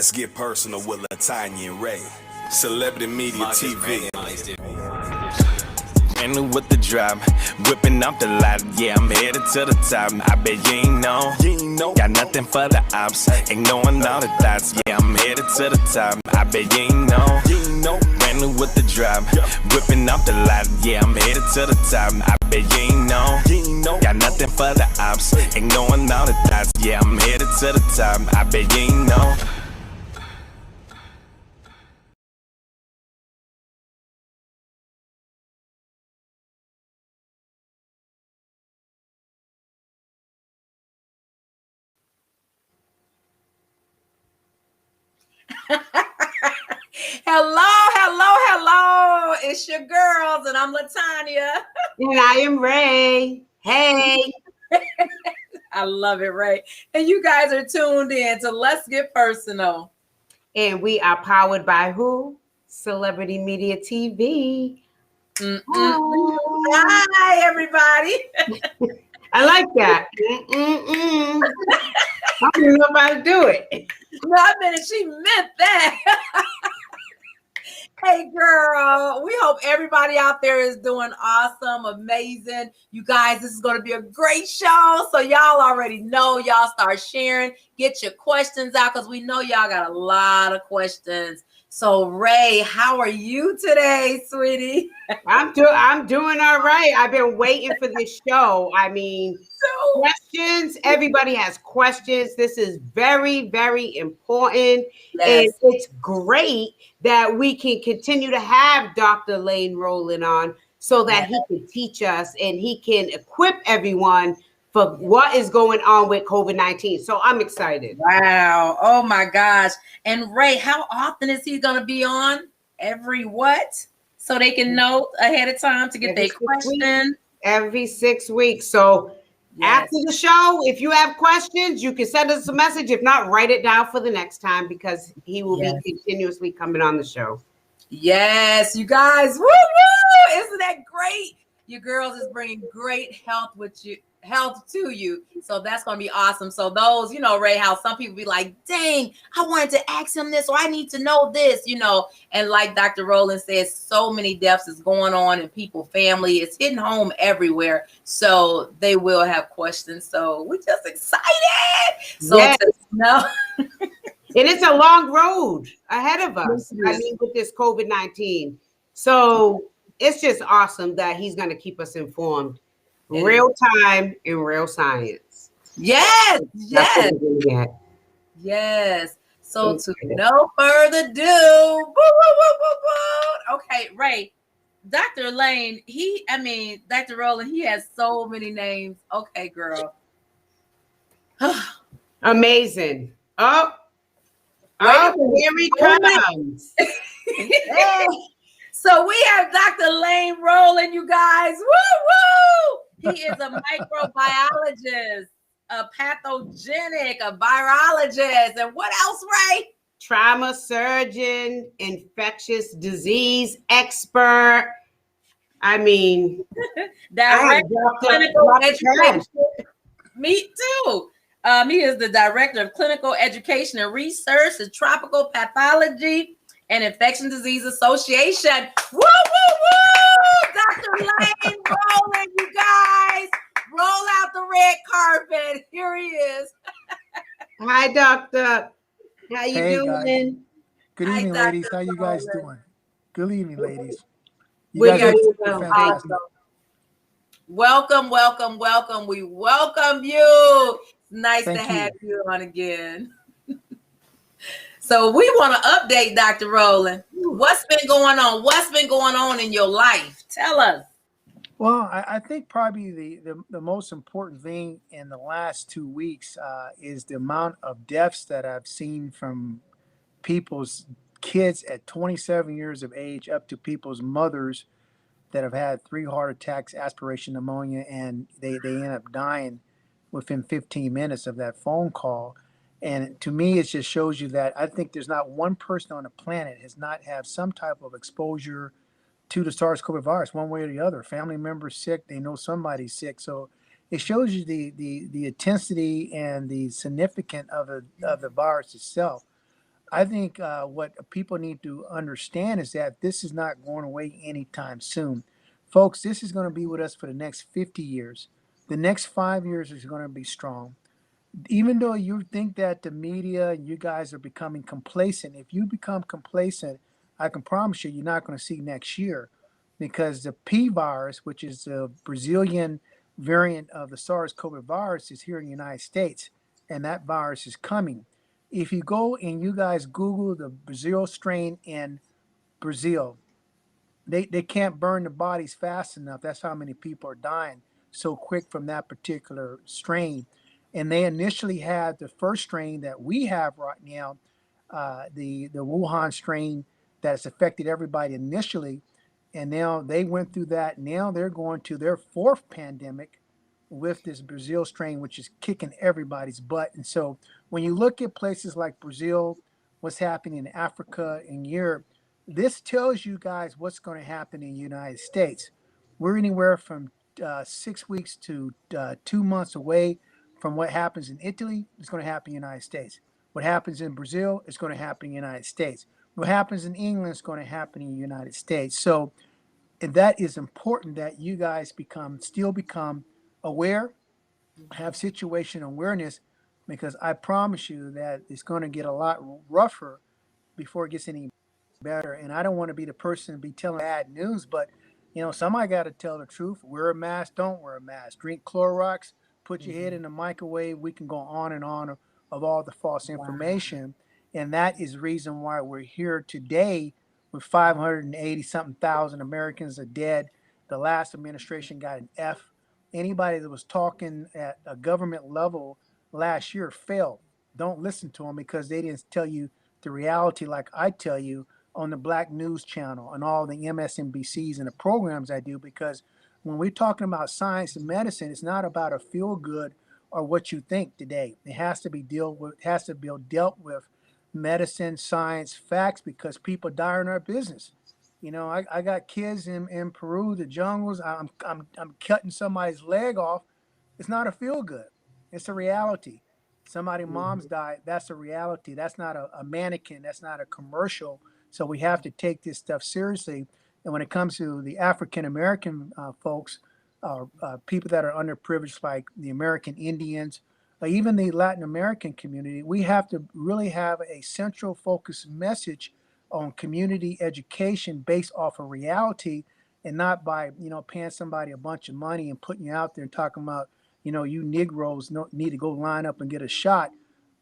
Let's get personal with Latanya and Ray. Celebrity Media TV. And with the drop, whipping up the lot. Yeah, I'm headed to the top. I bet you ain't know. Got nothing for the ops. Ignoring all the thoughts. Yeah, I'm headed to the top. I bet you ain't know. Brand new with the drop, whipping up the lot. Yeah, I'm headed to the top. I bet you ain't know. Got nothing for the ops. Ignoring all the thoughts. Yeah, I'm headed to the top. I bet you ain't know. Hello. It's your girls, and I'm Latanya. And I am Ray. Hey. I love it, Ray. And you guys are tuned in to Let's Get Personal. And we are powered by who? Celebrity Media TV. Hi, everybody. I like that. I don't even know if I do it. No, I meant she meant that. Hey, girl, we hope everybody out there is doing awesome, amazing. You guys, this is going to be a great show. So y'all already know. Y'all start sharing. Get your questions out because we know y'all got a lot of questions. So, Ray, how are you today, sweetie? I'm doing all right. I've been waiting for this show. I mean, questions. Everybody has questions. This is very, very important. Yes. And it's great that we can continue to have Dr. Lane Rowland on so that he can teach us and he can equip everyone for what is going on with COVID-19. So I'm excited. Wow. Oh my gosh. And Ray, how often is he going to be on? Every what? So they can know ahead of time to get their question. Every 6 weeks. So after the show, if you have questions, you can send us a message. If not, write it down for the next time because he will be continuously coming on the show. Yes, you guys. Woo woo! Isn't that great? Your girls is bringing great health to you. So that's going to be awesome. So those, Ray, how some people be like, dang, I wanted to ask him this, or I need to know this, and like Dr. Rowland says, so many deaths is going on in people's family. It's hitting home everywhere. So they will have questions. So we're just excited. So and it's a long road ahead of us. I mean, with this COVID-19. So it's just awesome that he's going to keep us informed. Real time and real science. Yes. So to no further ado, okay, Ray, Dr. Lane, Dr. Rowland, he has so many names. Okay, girl. Amazing. Oh, here he comes. So we have Dr. Lane Rowland, you guys. Woo! He is a microbiologist, a pathogenic, a virologist, and what else, Ray? Trauma surgeon, infectious disease expert. I mean, director of clinical education. Me too. He is the director of clinical education and research at Tropical Pathology and Infectious Disease Association. Woo! Dr. Lane Rowland, you guys. Roll out the red carpet. Here he is. Hi, doctor. How you doing? Guys. Good evening, ladies. How you guys doing? Good evening, ladies. Awesome. Welcome. We welcome you. Nice to have you on again. So we want to update Dr. Rowland. What's been going on? What's been going on in your life? Tell us. Well, I think probably the most important thing in the last 2 weeks is the amount of deaths that I've seen from people's kids at 27 years of age up to people's mothers that have had 3 heart attacks, aspiration pneumonia, and they end up dying within 15 minutes of that phone call. And to me, it just shows you that I think there's not one person on the planet has not had some type of exposure to the SARS-CoV virus, one way or the other. Family members sick, they know somebody's sick. So it shows you the intensity and the significance of the virus itself. I think what people need to understand is that this is not going away anytime soon. Folks, this is going to be with us for the next 50 years. The next 5 years is going to be strong. Even though you think that the media and you guys are becoming complacent, if you become complacent, I can promise you, you're not going to see next year because the P virus, which is the Brazilian variant of the SARS-CoV virus, is here in the United States, and that virus is coming. If you go and you guys Google the Brazil strain in Brazil, they can't burn the bodies fast enough. That's how many people are dying so quick from that particular strain. And they initially had the first strain that we have right now, the Wuhan strain that has affected everybody initially, and now they went through that. Now they're going to their fourth pandemic with this Brazil strain, which is kicking everybody's butt. And so when you look at places like Brazil, what's happening in Africa and Europe, this tells you guys what's going to happen in the United States. We're anywhere from 6 weeks to 2 months away from what happens in Italy. It's going to happen in the United States. What happens in Brazil is going to happen in the United States. What happens in England is going to happen in the United States. So and that is important that you guys become aware, have situation awareness, because I promise you that it's going to get a lot rougher before it gets any better. And I don't want to be the person to be telling bad news, but somebody got to tell the truth. Wear a mask, don't wear a mask. Drink Clorox, put your head in the microwave. We can go on and on of all the false information. And that is the reason why we're here today with 580 something thousand Americans are dead. The last administration got an F. Anybody that was talking at a government level last year failed. Don't listen to them because they didn't tell you the reality like I tell you on the Black News Channel and all the MSNBCs and the programs I do. Because when we're talking about science and medicine, it's not about a feel good or what you think today. It has to be dealt with medicine, science, facts, because people die in our business. I got kids in Peru, the jungles. I'm cutting somebody's leg off. It's not a feel good. It's a reality. Somebody mom's died. That's a reality. That's not a mannequin. That's not a commercial. So we have to take this stuff seriously. And when it comes to the African American folks, people that are underprivileged, like the American Indians, even the Latin American community, we have to really have a central focus message on community education based off of reality, and not by paying somebody a bunch of money and putting you out there and talking about you Negroes need to go line up and get a shot.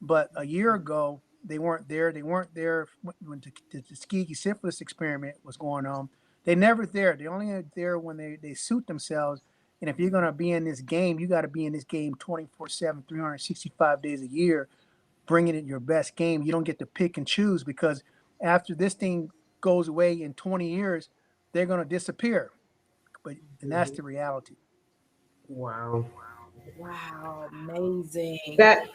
But a year ago, they weren't there. They weren't there when the Tuskegee syphilis experiment was going on. They never there. They only are there when they suit themselves. And if you're going to be in this game, you got to be in this game 24/7, 365 days a year, bringing it your best game. You don't get to pick and choose, because after this thing goes away in 20 years, they're going to disappear. And that's the reality. Wow. Wow, amazing. That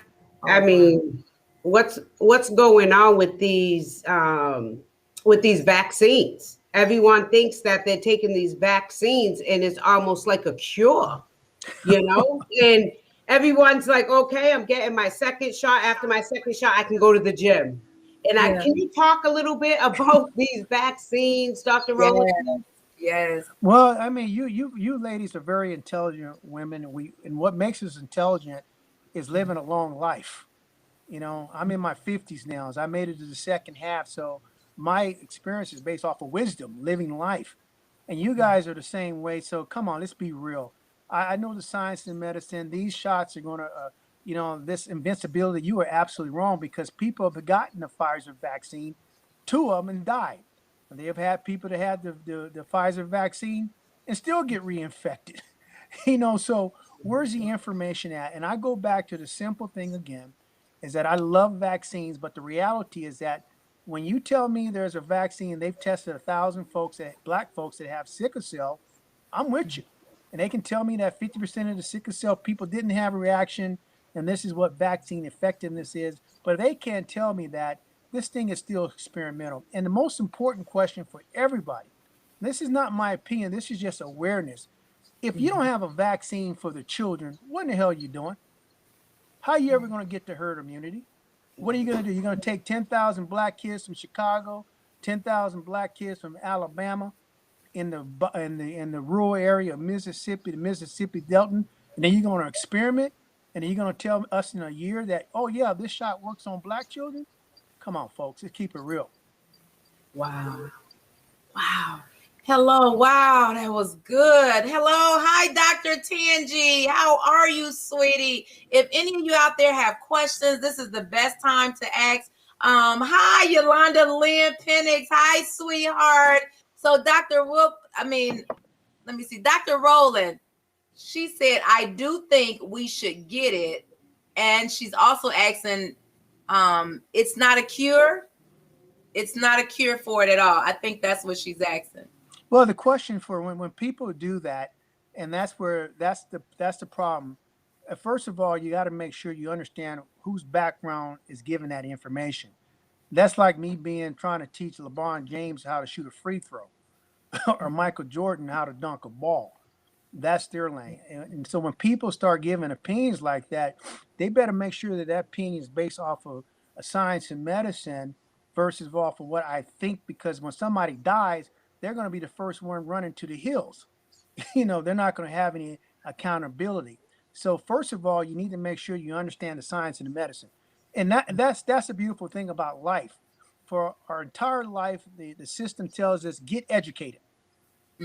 Oh, I wow. mean, what's going on with these vaccines? Everyone thinks that they're taking these vaccines and it's almost like a cure, and everyone's like, okay, I'm getting my second shot. After my second shot, I can go to the gym. And Yeah. can you talk a little bit about these vaccines, Dr. Yes. Rose? Yes. Well, I mean, you ladies are very intelligent women. And what makes us intelligent is living a long life. I'm in my 50s now. As I made it to the second half, so my experience is based off of wisdom, living life. And you guys are the same way. So come on, let's be real. I know the science and medicine. These shots are going to, this invincibility. You are absolutely wrong, because people have gotten the Pfizer vaccine, two of them died. And they have had people that had the Pfizer vaccine and still get reinfected. So where's the information at? And I go back to the simple thing again, is that I love vaccines, but the reality is that when you tell me there's a vaccine, they've tested 1,000 black folks that have sickle cell, I'm with you. And they can tell me that 50% of the sickle cell people didn't have a reaction, and this is what vaccine effectiveness is. But they can't tell me that this thing is still experimental. And the most important question for everybody, this is not my opinion, this is just awareness. If you don't have a vaccine for the children, what in the hell are you doing? How are you ever going to get to herd immunity? What are you going to do? You're going to take 10,000 black kids from Chicago, 10,000 black kids from Alabama, in the rural area of Mississippi, the Mississippi Delta, and then you're going to experiment, and then you're going to tell us in a year that, oh yeah, this shot works on black children. Come on, folks, let's keep it real. Wow. Wow. Hello. Wow, that was good. Hello. Hi, Dr. Tangi. How are you, sweetie? If any of you out there have questions, this is the best time to ask. Hi, Yolanda Lynn Penix. Hi, sweetheart. So Dr. let me see. Dr. Rowland, she said, I do think we should get it. And she's also asking, it's not a cure. It's not a cure for it at all. I think that's what she's asking. Well, the question for when people do that, and that's the problem. First of all, you got to make sure you understand whose background is giving that information. That's like me trying to teach LeBron James how to shoot a free throw, or Michael Jordan how to dunk a ball. That's their lane. And so when people start giving opinions like that, they better make sure that opinion is based off of a science and medicine versus off of what I think, because when somebody dies, they're going to be the first one running to the hills. They're not going to have any accountability. So first of all, you need to make sure you understand the science and the medicine. And that's a beautiful thing about life. For our entire life, the system tells us, get educated.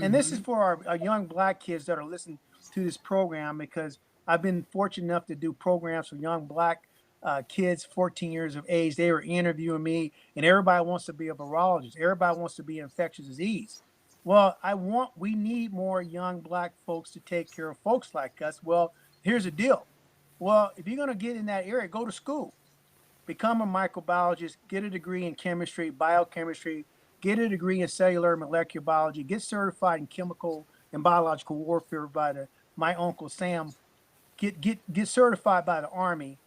And this is for our young black kids that are listening to this program, because I've been fortunate enough to do programs for young black kids, 14 years of age. They were interviewing me, and everybody wants to be a virologist. Everybody wants to be infectious disease. Well, we need more young black folks to take care of folks like us. Well, here's the deal. Well, if you're going to get in that area, go to school. Become a microbiologist, get a degree in chemistry, biochemistry, get a degree in cellular and molecular biology, get certified in chemical and biological warfare by my Uncle Sam, get certified by the Army,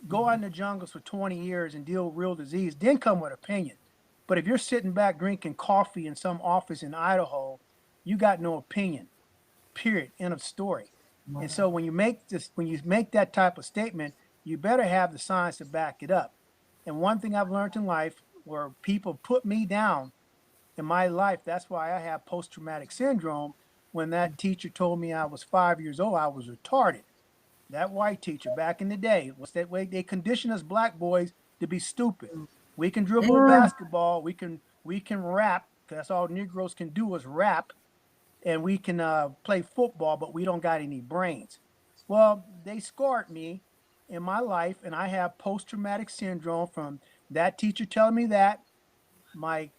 go out in the jungles for 20 years and deal with real disease, then come with opinion. But if you're sitting back drinking coffee in some office in Idaho, you got no opinion, period, end of story. Wow. And so when you make that type of statement, you better have the science to back it up. And one thing I've learned in life, where people put me down in my life, that's why I have post-traumatic syndrome. When that teacher told me I was 5 years old, I was retarded. That white teacher back in the day was that way. They conditioned us black boys to be stupid. We can dribble a basketball. We can rap. That's all Negroes can do is rap. And we can play football, but we don't got any brains. Well, they scarred me in my life, and I have post-traumatic syndrome from that teacher telling me that, my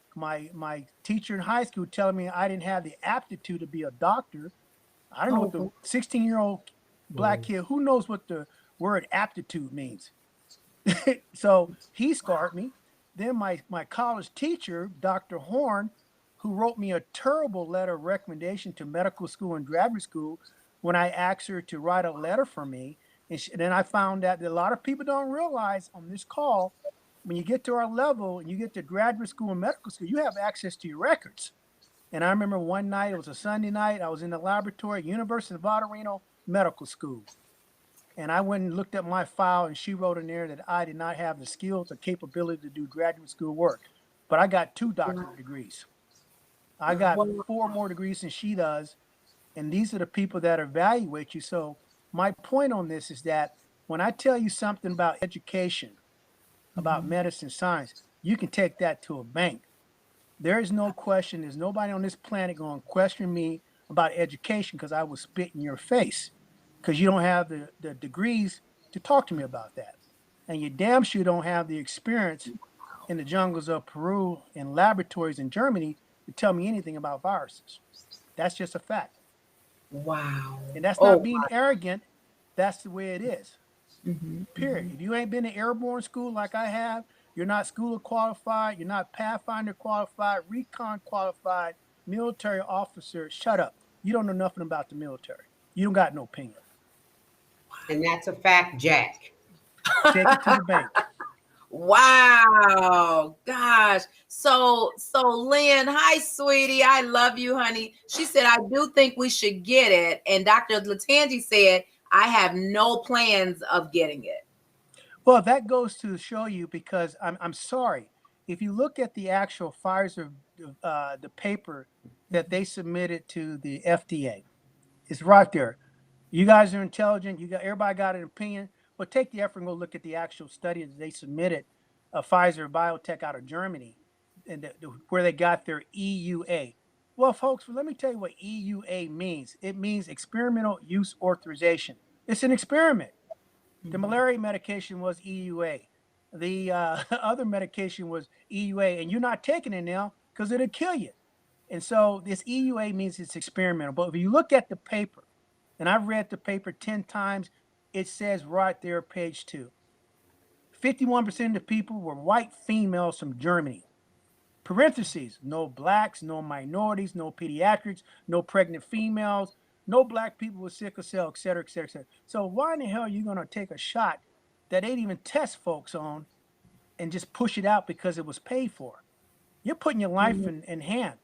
teacher in high school telling me I didn't have the aptitude to be a doctor. I don't know what the 16-year-old black kid, who knows what the word aptitude means. So he scarred me. Then my college teacher, Dr. Horn, who wrote me a terrible letter of recommendation to medical school and graduate school when I asked her to write a letter for me. And then I found out that a lot of people don't realize on this call, when you get to our level and you get to graduate school and medical school, you have access to your records. And I remember one night, it was a Sunday night, I was in the laboratory at University of Nevada, Reno Medical School. And I went and looked at my file, and she wrote in there that I did not have the skills or capability to do graduate school work. But I got 2 doctorate degrees. I got 4 more degrees than she does. And these are the people that evaluate you. So my point on this is that when I tell you something about education, about medicine, science, you can take that to a bank. There is no question. There's nobody on this planet going to question me about education, because I will spit in your face, because you don't have the degrees to talk to me about that. And you damn sure don't have the experience in the jungles of Peru and laboratories in Germany to tell me anything about viruses. That's just a fact. Wow. And that's not being arrogant. That's the way it is. Period. If you ain't been to airborne school like I have, you're not school qualified, you're not Pathfinder qualified, recon qualified, military officer, shut up. You don't know nothing about the military. You don't got no opinion. And that's a fact, Jack. Take it to the bank. Wow, gosh. So Lynn, hi, sweetie. I love you, honey. She said, I do think we should get it. And Dr. Latangi said, I have no plans of getting it. Well, that goes to show you, because I'm sorry. If you look at the actual Pfizer, the paper that they submitted to the FDA, it's right there. You guys are intelligent. Everybody got an opinion. Well, take the effort and go look at the actual study that they submitted, Pfizer Biotech out of Germany, and where they got their EUA. Well, folks, let me tell you what EUA means. It means experimental use authorization. It's an experiment. The malaria medication was EUA. The other medication was EUA, and you're not taking it now because it'll kill you. And so this EUA means it's experimental. But if you look at the paper, and I've read the paper 10 times, it says right there, page 2, 51% of the people were white females from Germany. Parentheses, no blacks, no minorities, no pediatrics, no pregnant females, no black people with sickle cell, et cetera, et cetera, et cetera. So why in the hell are you going to take a shot that they didn't even test folks on and just push it out because it was paid for? You're putting your life in hand.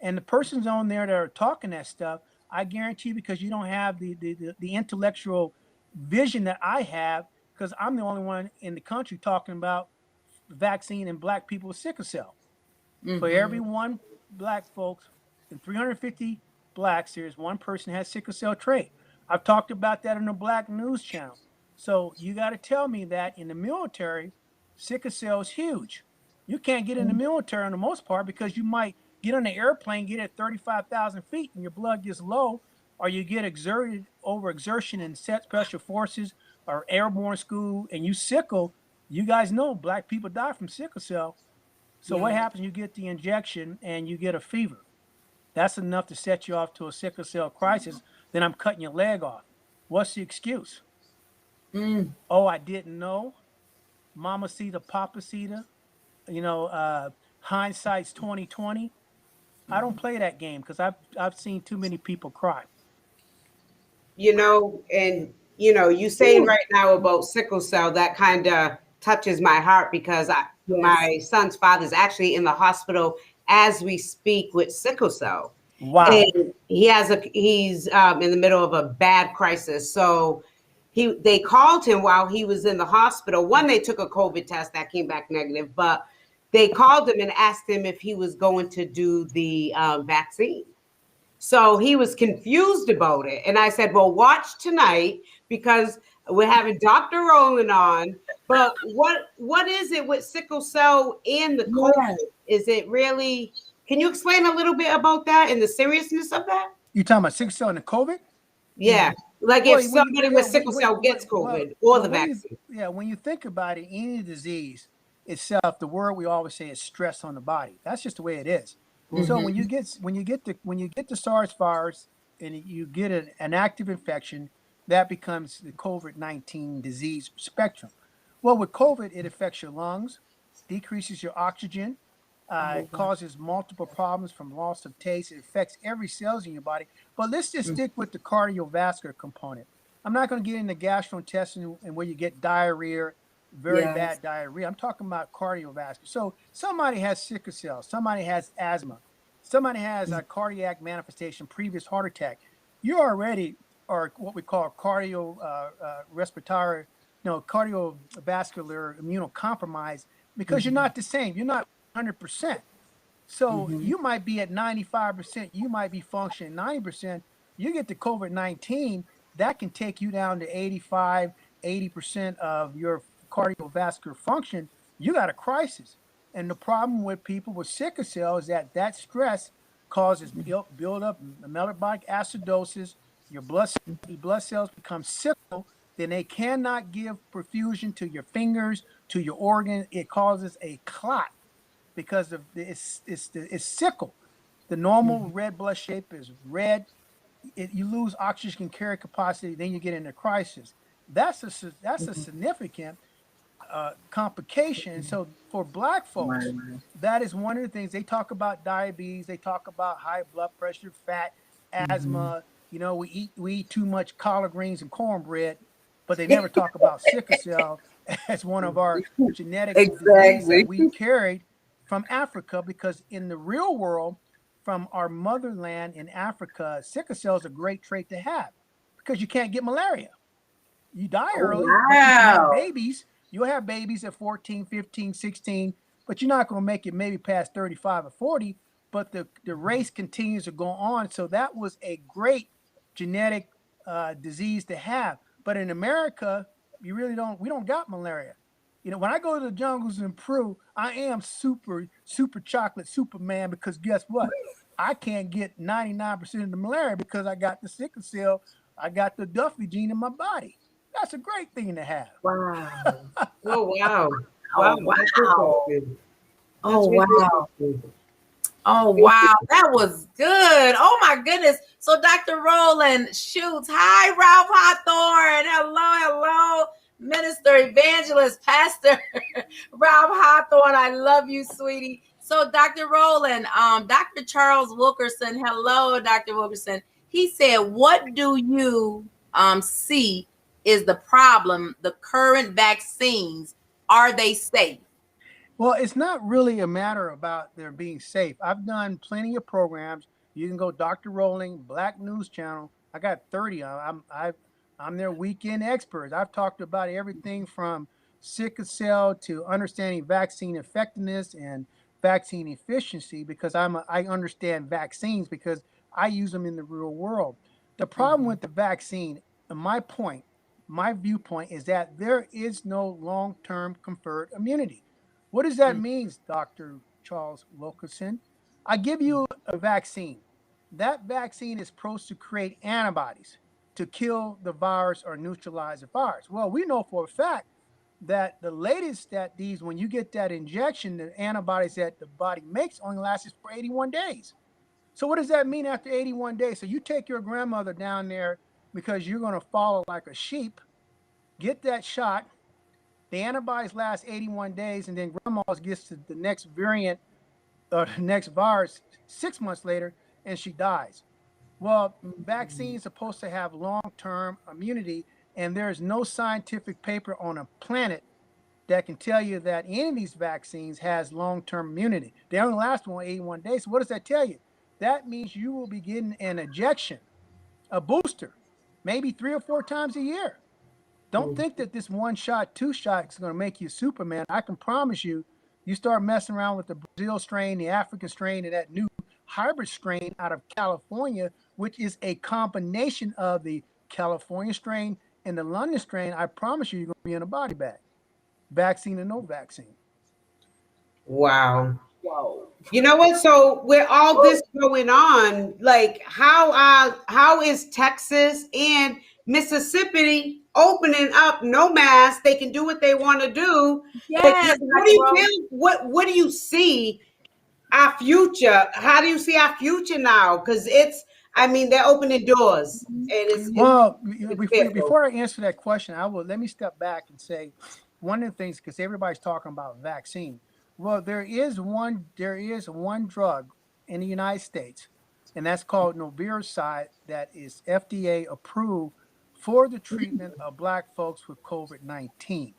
And the persons on there that are talking that stuff, I guarantee you, because you don't have the intellectual vision that I have, because I'm the only one in the country talking about vaccine and black people with sickle cell. For every one black folks and 350 blacks, there's one person that has sickle cell trait. I've talked about that on the Black News Channel. So you got to tell me that in the military, sickle cell is huge. You can't get in the military on the most part because you might get on an airplane, get at 35,000 feet, and your blood gets low, or you get exerted over exertion in set special forces or airborne school, and you sickle. You guys know black people die from sickle cell. So what happens? You get the injection and you get a fever. That's enough to set you off to a sickle cell crisis. Then I'm cutting your leg off. What's the excuse? Oh, I didn't know. Mama Cita, Papa Cita. Hindsight's 2020. I don't play that game because I've seen too many people cry. And you saying right now about sickle cell, that kind of touches my heart because my son's father is actually in the hospital as we speak with sickle cell. Wow. And he's in the middle of a bad crisis. So they called him while he was in the hospital. One, they took a COVID test that came back negative, but they called him and asked him if he was going to do the vaccine. So he was confused about it. And I said, well, watch tonight because we're having Dr. Rowland on. But what is it with sickle cell and the COVID? Is it really, can you explain a little bit about that and the seriousness of that? You talking about sickle cell and the COVID? Yeah. Like if somebody with sickle cell gets COVID or the vaccine. When you think about it, any disease itself, the word we always say is stress on the body. That's just the way it is. So when you get the SARS virus and you get an active infection, that becomes the COVID-19 disease spectrum. Well, with COVID, it affects your lungs, decreases your oxygen, it causes multiple problems from loss of taste. It affects every cells in your body. But let's just stick with the cardiovascular component. I'm not going to get into gastrointestinal and where you get diarrhea, very bad diarrhea. I'm talking about cardiovascular. So somebody has sickle cell, somebody has asthma, somebody has a cardiac manifestation, previous heart attack. You already are what we call cardiovascular immunocompromised because you're not the same. You're not 100%. So you might be at 95%. You might be functioning 90%. You get the COVID-19, that can take you down to 85, 80% of your cardiovascular function. You got a crisis. And the problem with people with sickle cell is that stress causes build up metabolic acidosis. Your blood cells become sickle. Then they cannot give perfusion to your fingers, to your organs. It causes a clot because of it's sickle. The normal red blood shape is red. You lose oxygen carrier capacity, then you get into crisis. That's a significant complication. So for black folks, that is one of the things they talk about: diabetes, they talk about high blood pressure, fat, asthma. We eat too much collard greens and cornbread, but they never talk about sickle cell as one of our genetic diseases that we carried from Africa, because in the real world, from our motherland in Africa, sickle cell is a great trait to have because you can't get malaria. You die early, but you can have babies. You'll have babies at 14, 15, 16, but you're not going to make it maybe past 35 or 40. But the race continues to go on. So that was a great genetic disease to have. But in America, we don't got malaria. When I go to the jungles in Peru, I am super chocolate Superman, because guess what? I can't get 99% of the malaria because I got the sickle cell, I got the Duffy gene in my body. That's a great thing to have. Wow. Oh wow. Oh, Wow. That's wow. interesting. Oh, That's really wow. interesting. Oh, wow. That was good. Oh, my goodness. So, Dr. Roland Schutz. Hi, Ralph Hawthorne. Hello. Minister, evangelist, pastor Ralph Hawthorne. I love you, sweetie. So, Dr. Roland, Dr. Charles Wilkerson. Hello, Dr. Wilkerson. He said, what do you see is the problem? The current vaccines, are they safe? Well, it's not really a matter about their being safe. I've done plenty of programs. You can go Dr. Rolling, Black News Channel. I got 30. I'm their weekend experts. I've talked about everything from sickle cell to understanding vaccine effectiveness and vaccine efficiency, because I understand vaccines because I use them in the real world. The problem with the vaccine, and my viewpoint is that there is no long-term conferred immunity. What does that mean, Dr. Charles Wilkerson? I give you a vaccine. That vaccine is supposed to create antibodies to kill the virus or neutralize the virus. Well, we know for a fact that the latest that when you get that injection, the antibodies that the body makes only lasts for 81 days. So what does that mean after 81 days? So you take your grandmother down there because you're going to follow like a sheep, get that shot, the antibodies last 81 days, and then grandma gets to the next variant or the next virus 6 months later, and she dies. Well, vaccines are supposed to have long-term immunity, and there is no scientific paper on a planet that can tell you that any of these vaccines has long-term immunity. They only last 81 days. So what does that tell you? That means you will be getting an injection, a booster, maybe 3 or 4 times a year. Don't think that this one shot, two shots is going to make you Superman. I can promise you, you start messing around with the Brazil strain, the African strain, and that new hybrid strain out of California, which is a combination of the California strain and the London strain. I promise you, you're going to be in a body bag, vaccine or no vaccine. Wow. Whoa. You know what? So with all this going on, like how is Texas and Mississippi opening up no mask? They can do what they want to do. Like Yes, what do you feel? What do you see our future? How do you see our future now? Because they're opening doors and Well, it's fearful. before I answer that question, let me step back and say one of the things, because everybody's talking about vaccine. Well, there is one drug in the United States, and that's called Noviricide, that is FDA approved for the treatment of Black folks with COVID-19.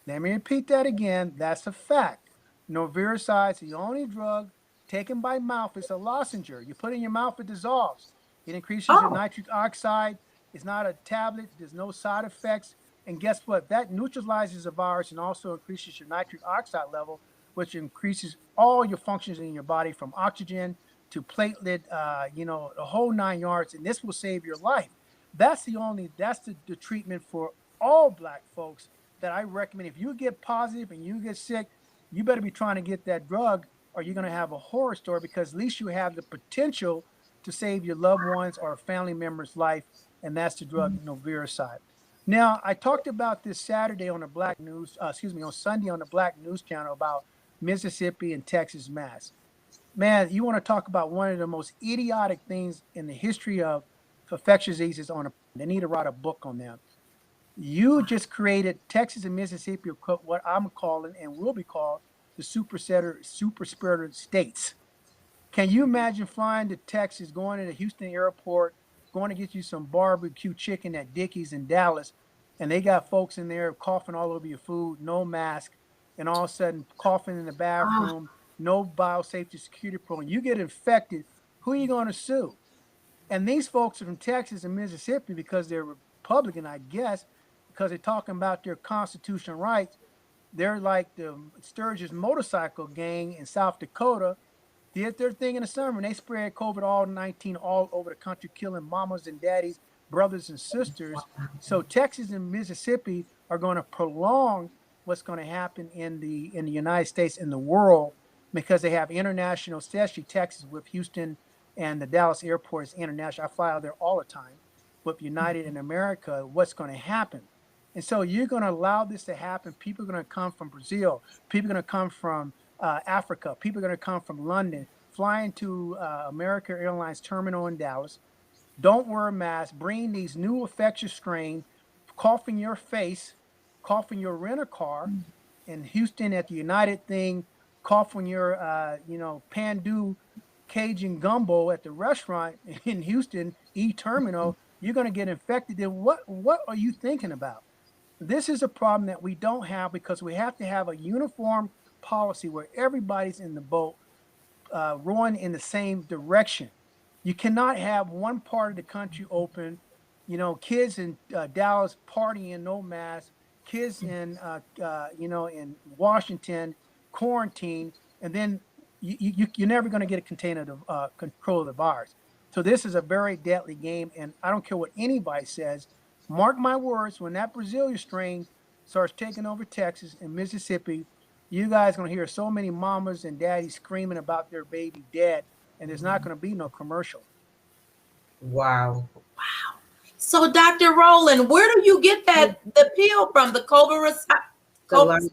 Let me repeat that again. That's a fact. Noviricide is the only drug taken by mouth. It's a lozenger. You put it in your mouth, it dissolves. It increases your Oh, nitric oxide. It's not a tablet. There's no side effects. And guess what? That neutralizes the virus and also increases your nitric oxide level, which increases all your functions in your body from oxygen to platelet, the whole 9 yards. And this will save your life. That's the treatment for all Black folks that I recommend. If you get positive and you get sick, you better be trying to get that drug, or you're going to have a horror story, because at least you have the potential to save your loved ones or a family member's life, and that's the drug Noviricide. Now, I talked about this Saturday on the Black News, on Sunday on the Black News Channel about Mississippi and Texas masks. Man, you want to talk about one of the most idiotic things in the history of infectious diseases they need to write a book on them. You just created Texas and Mississippi, what I'm calling and will be called the super spreader states. Can you imagine flying to Texas, going to the Houston airport, going to get you some barbecue chicken at Dickey's in Dallas, and they got folks in there coughing all over your food, no mask, and all of a sudden coughing in the bathroom, no biosafety security program. You get infected, who are you going to sue? And these folks are from Texas and Mississippi because they're Republican, I guess, because they're talking about their constitutional rights. They're like the Sturgis motorcycle gang in South Dakota. Did their thing in the summer and they spread COVID all 19 all over the country, killing mamas and daddies, brothers and sisters. So Texas and Mississippi are going to prolong what's going to happen in the United States and the world because they have international, especially Texas with Houston and the Dallas airport is international. I fly out there all the time with United in America. What's going to happen? And so you're going to allow this to happen. People are going to come from Brazil. People are going to come from Africa. People are going to come from London, flying to American Airlines terminal in Dallas. Don't wear a mask. Bring these new infectious strain, cough in your face, cough in your rental car. In Houston at the United thing, cough when your Pandu Cajun gumbo at the restaurant in Houston terminal. You're going to get infected. Then what are you thinking about? This is a problem that we don't have because we have to have a uniform policy where everybody's in the boat, rowing in the same direction. You cannot have one part of the country open, kids in Dallas partying no mask, kids in in Washington quarantine, and then you're never going to get a container to control of the virus. So this is a very deadly game, and I don't care what anybody says. Mark my words, when that Brazilian strain starts taking over Texas and Mississippi, you guys are going to hear so many mamas and daddies screaming about their baby dead, and there's not going to be no commercial. Wow. So, Dr. Rowland, where do you get the pill from? The Covericide?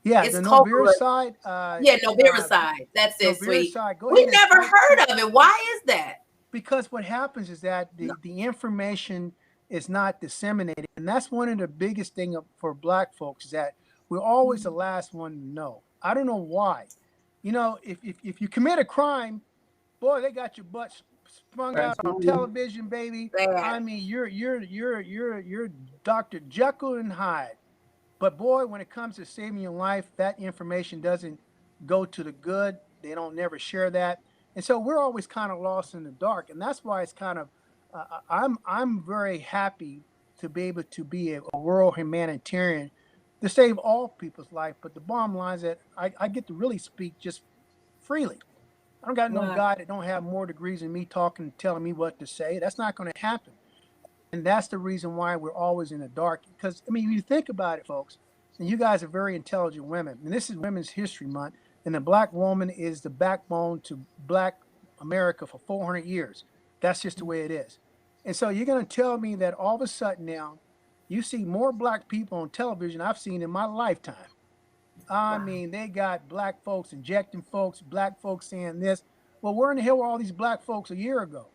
Yeah, it's the Noviricide. Noviricide. That's it, sweet. We never heard of it. Why is that? Because what happens is that the information is not disseminated, and that's one of the biggest thing for Black folks is that we're always the last one to know. I don't know why. If you commit a crime, boy, they got your butt sprung out on television, baby. I mean, you're Dr. Jekyll and Hyde. But boy, when it comes to saving your life, that information doesn't go to the good. They don't never share that, and so we're always kind of lost in the dark. And that's why it's kind of I'm very happy to be able to be a world humanitarian to save all people's life. But the bottom line is that I get to really speak just freely. I don't got no guy that don't have more degrees than me talking, telling me what to say. That's not going to happen. And that's the reason why we're always in the dark. Because, I mean, you think about it, folks, and you guys are very intelligent women. And this is Women's History Month. And the Black woman is the backbone to Black America for 400 years. That's just the way it is. And so you're going to tell me that all of a sudden now, you see more Black people on television I've seen in my lifetime. I mean, they got Black folks injecting folks, Black folks saying this. Well, where in the hell were all these Black folks a year ago,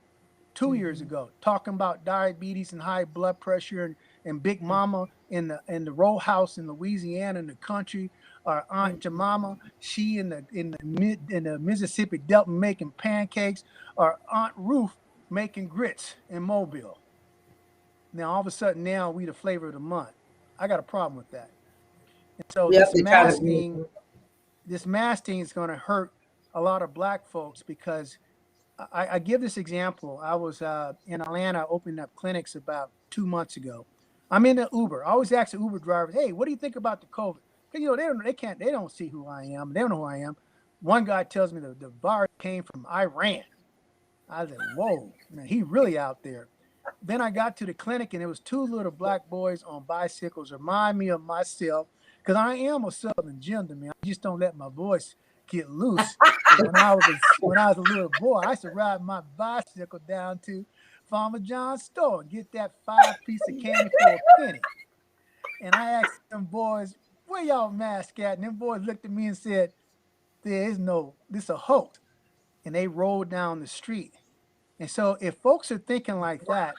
2 years ago, talking about diabetes and high blood pressure and Big Mama in the row house in Louisiana in the country, or Aunt Jemima, she in the Mississippi Delta making pancakes, or Aunt Ruth making grits in Mobile. Now all of a sudden now we the flavor of the month. I got a problem with that. And so this masking is going to hurt a lot of Black folks because I give this example. I was in Atlanta opening up clinics about 2 months ago. I'm in the Uber. I always ask the Uber drivers, "Hey, what do you think about the COVID?" Because they don't see who I am. They don't know who I am. One guy tells me the virus came from Iran. I said, "Whoa, man, he really out there." Then I got to the clinic and it was 2 little Black boys on bicycles. Remind me of myself because I am a Southern gentleman. I just don't let my voice get loose. When I was a little boy, I used to ride my bicycle down to Farmer John's store and get that 5-piece of candy for a penny. And I asked them boys, "Where y'all mask at?" And them boys looked at me and said, "This is a hoax." And they rolled down the street. And so if folks are thinking like that,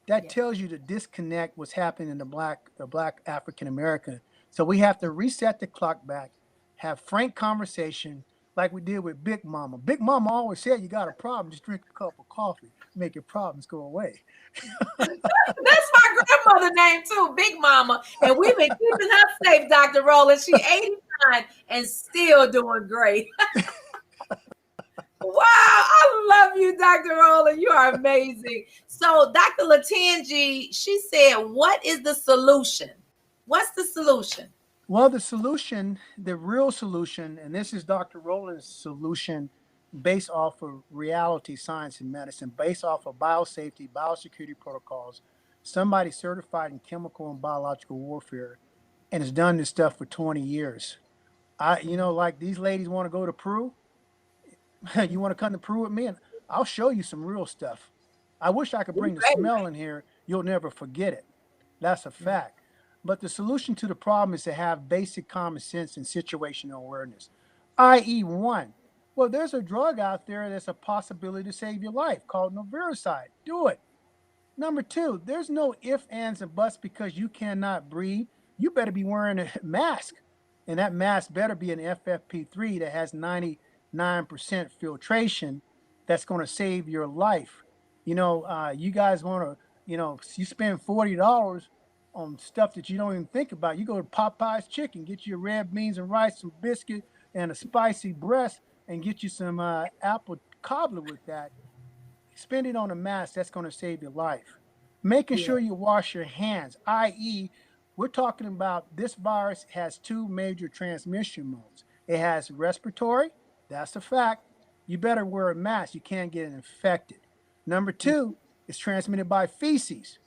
that tells you to disconnect what's happening in the black African American. So we have to reset the clock back, have frank conversation like we did with Big Mama. Big Mama always said, "You got a problem, just drink a cup of coffee, make your problems go away." That's my grandmother name too, Big Mama. And we've been keeping her safe, Dr. Rowland. She's 89 and still doing great. Wow, I love you, Dr. Rowland. You are amazing. So Dr. Latanji, she said, what is the solution? What's the solution? Well, the solution, the real solution, and this is Dr. Rowland's solution based off of reality science and medicine, based off of biosafety, biosecurity protocols, somebody certified in chemical and biological warfare and has done this stuff for 20 years. Like these ladies want to go to Peru. You want to come to Peru with me, and I'll show you some real stuff. I wish I could bring the smell in here. You'll never forget it. That's a fact. But the solution to the problem is to have basic common sense and situational awareness, i.e., one. Well, there's a drug out there that's a possibility to save your life called noviricide. Do it. Number two, there's no ifs, ands, and buts because you cannot breathe. You better be wearing a mask. And that mask better be an FFP3 that has 99% filtration that's going to save your life. You guys want to, you spend $40 on stuff that you don't even think about. You go to Popeye's Chicken, get you red beans and rice, some biscuit, and a spicy breast, and get you some apple cobbler with that. Spend it on a mask that's going to save your life. Making sure you wash your hands, i.e., we're talking about this virus has two major transmission modes. It has respiratory, that's a fact. You better wear a mask. You can't get infected. Number two, it's transmitted by feces.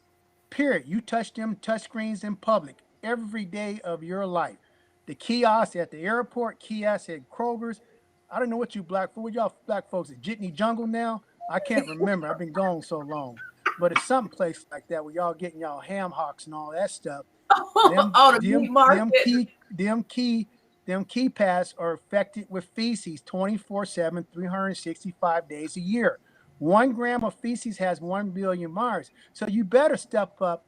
Period. You touch them touch screens in public every day of your life. The kiosks at the airport, kiosks at Kroger's. I don't know what you black folks, what y'all black folks at Jitney Jungle now. I can't remember. I've been gone so long. But it's some place like that where y'all getting y'all ham hocks and all that stuff. Them, The meat market. them keypads are affected with feces 24/7, 365 days a year. 1 gram of feces has 1 billion virus. So you better step up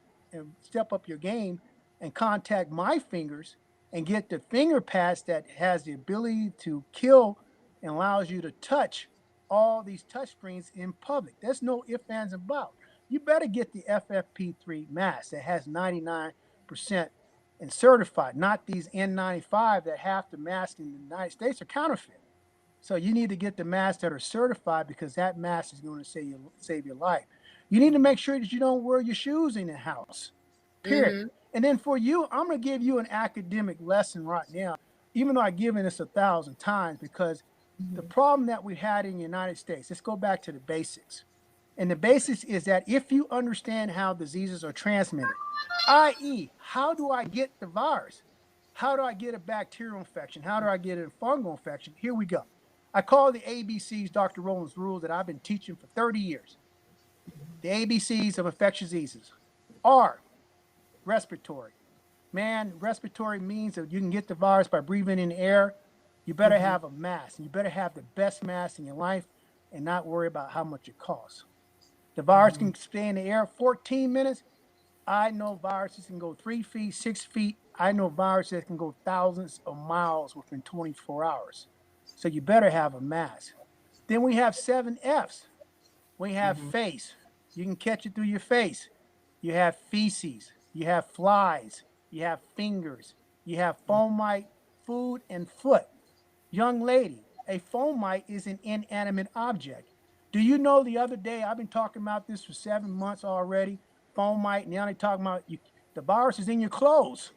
your game and contact my fingers and get the finger pads that has the ability to kill and allows you to touch all these touch screens in public. There's no ifs, ands, and buts. You better get the FFP3 mask that has 99% and certified, not these N95 that half the masks in the United States are counterfeit. So you need to get the masks that are certified because that mask is going to save your life. You need to make sure that you don't wear your shoes in the house. Period. And then for you, I'm going to give you an academic lesson right now, even though I've given this 1,000 times, because the problem that we had in the United States, let's go back to the basics. And the basics is that if you understand how diseases are transmitted, i.e., how do I get the virus? How do I get a bacterial infection? How do I get a fungal infection? Here we go. I call the ABCs Dr. Rowland's rules that I've been teaching for 30 years. The ABCs of infectious diseases are respiratory. Man, respiratory means that you can get the virus by breathing in air. You better have a mask. You better have the best mask in your life and not worry about how much it costs. The virus can stay in the air 14 minutes. I know viruses can go 3 feet, 6 feet. I know viruses can go thousands of miles within 24 hours. So you better have a mask. Then we have 7 F's. We have face. You can catch it through your face. You have feces. You have flies. You have fingers. You have fomite, food, and foot. Young lady, a fomite is an inanimate object. Do you know the other day, I've been talking about this for 7 months already, fomite, now they're talking about the virus is in your clothes.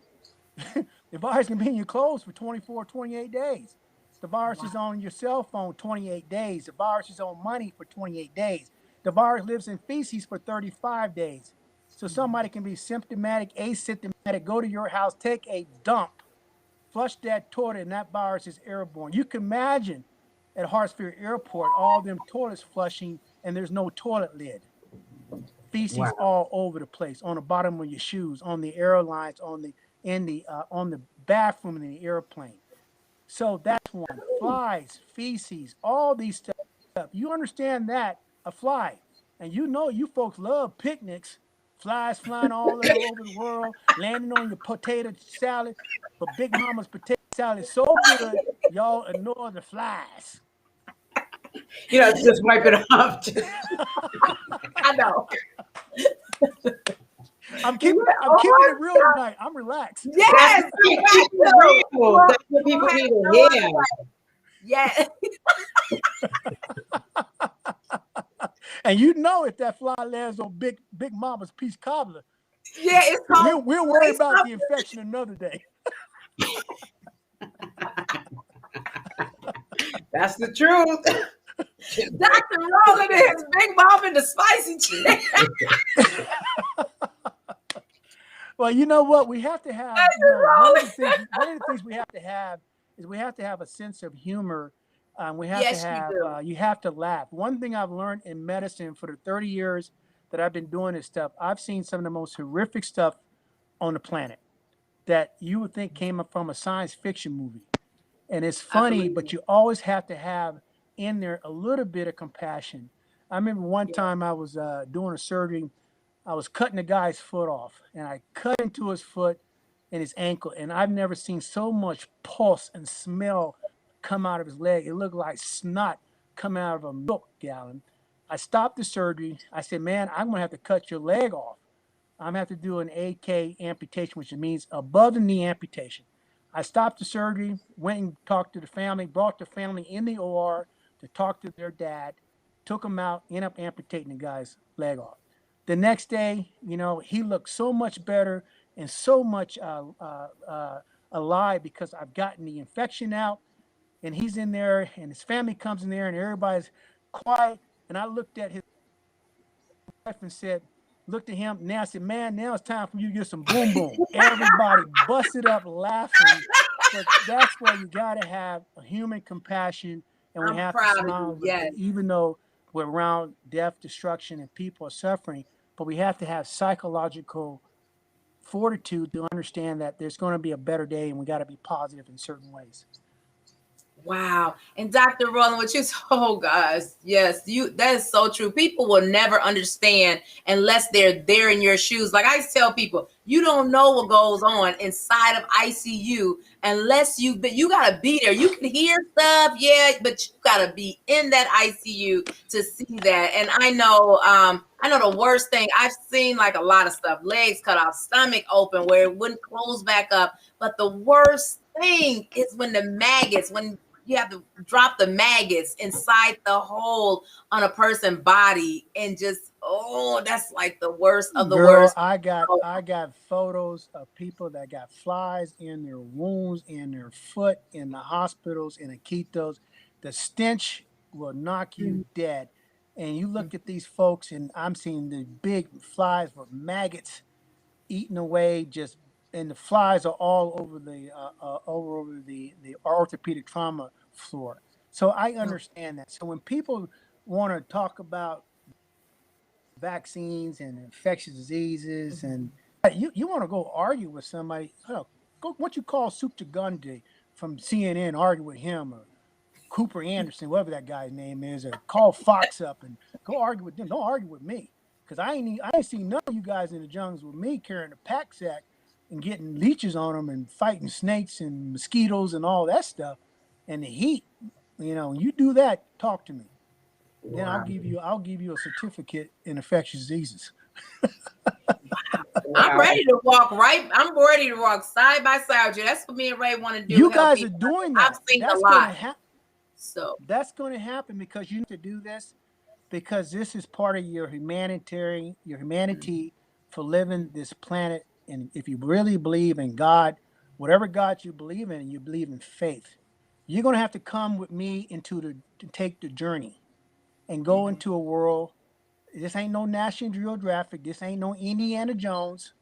The virus can be in your clothes for 24, 28 days. The virus is on your cell phone 28 days. The virus is on money for 28 days. The virus lives in feces for 35 days. So somebody can be symptomatic, asymptomatic, go to your house, take a dump, flush that toilet, and that virus is airborne. You can imagine at Hartsfield Airport, all them toilets flushing, and there's no toilet lid. Feces all over the place, on the bottom of your shoes, on the airlines, on the bathroom in the airplane. So that's one. Flies, feces, all these stuff. You understand that a fly, and you know you folks love picnics. Flies flying all over the world, landing on your potato salad. But Big Mama's potato salad is so good, y'all ignore the flies. Just wipe it off. I know. I'm keeping it real tonight. I'm relaxed. Yes, That's what people need to hear. Yes. And you know if that fly lands on Big Mama's peach cobbler, Yeah, it's called. we'll worry about the infection another day. That's the truth. Dr. Roland and his big mom in the spicy chicken. Well, you know what? We have to have, one of the things we have to have is we have to have a sense of humor. We have Yes, to you have, do. you have to laugh. One thing I've learned in medicine for the 30 years that I've been doing this stuff, I've seen some of the most horrific stuff on the planet that you would think came up from a science fiction movie. And it's funny, but you always have to have in there a little bit of compassion. I remember one time I was doing a surgery. I was cutting a guy's foot off, and I cut into his foot and his ankle, and I've never seen so much pulse and smell come out of his leg. It looked like snot coming out of a milk gallon. I stopped the surgery. I said, "Man, I'm gonna have to cut your leg off. I'm gonna have to do an AK amputation, which means above the knee amputation." I stopped the surgery, went and talked to the family, brought the family in the OR to talk to their dad, took him out, ended up amputating the guy's leg off. The next day, he looked so much better and so much alive because I've gotten the infection out, and he's in there, and his family comes in there, and everybody's quiet. And I looked at his wife and said, looked at him. Now I said, "Man, now it's time for you to get some boom boom." Everybody busted up laughing. But that's where you got to have a human compassion, and we have to smile. Yes. Even though we're around death, destruction, and people are suffering, but we have to have psychological fortitude to understand that there's going to be a better day, and we got to be positive in certain ways. Wow. And Dr. Roland, which is, oh guys, yes, that is so true. People will never understand unless they're there in your shoes. Like I tell people, you don't know what goes on inside of ICU unless but you gotta be there. You can hear stuff, yeah, but you gotta be in that ICU to see that. And I know the worst thing, I've seen like a lot of stuff, legs cut off, stomach open where it wouldn't close back up. But the worst thing is when you have to drop the maggots inside the hole on a person's body, and just, that's like the worst of the worst. I got photos of people that got flies in their wounds, in their foot, in the hospitals, in Iquitos. The stench will knock you dead. And you look at these folks, and I'm seeing the big flies with maggots eating away, and the flies are all over the orthopedic trauma floor. So I understand that. So when people want to talk about vaccines and infectious diseases, and you want to go argue with somebody, go what you call Soup to Gundy from CNN, argue with him, or Cooper Anderson, whatever that guy's name is, or call Fox up and go argue with them. Don't argue with me, because I ain't seen none of you guys in the jungles with me carrying a pack sack and getting leeches on them and fighting snakes and mosquitoes and all that stuff. And the heat, you do that, talk to me. Wow. Then I'll give you a certificate in infectious diseases. I'm ready to walk I'm ready to walk side by side with you. That's what me and Ray want to do. You guys are doing that. I've seen a lot. So that's going to happen because you need to do this, because this is part of your humanity for living this planet. And if you really believe in God, whatever God you believe in, and you believe in faith, you're going to have to come with me to take the journey and go into a world. This ain't no National Geographic. This ain't no Indiana Jones.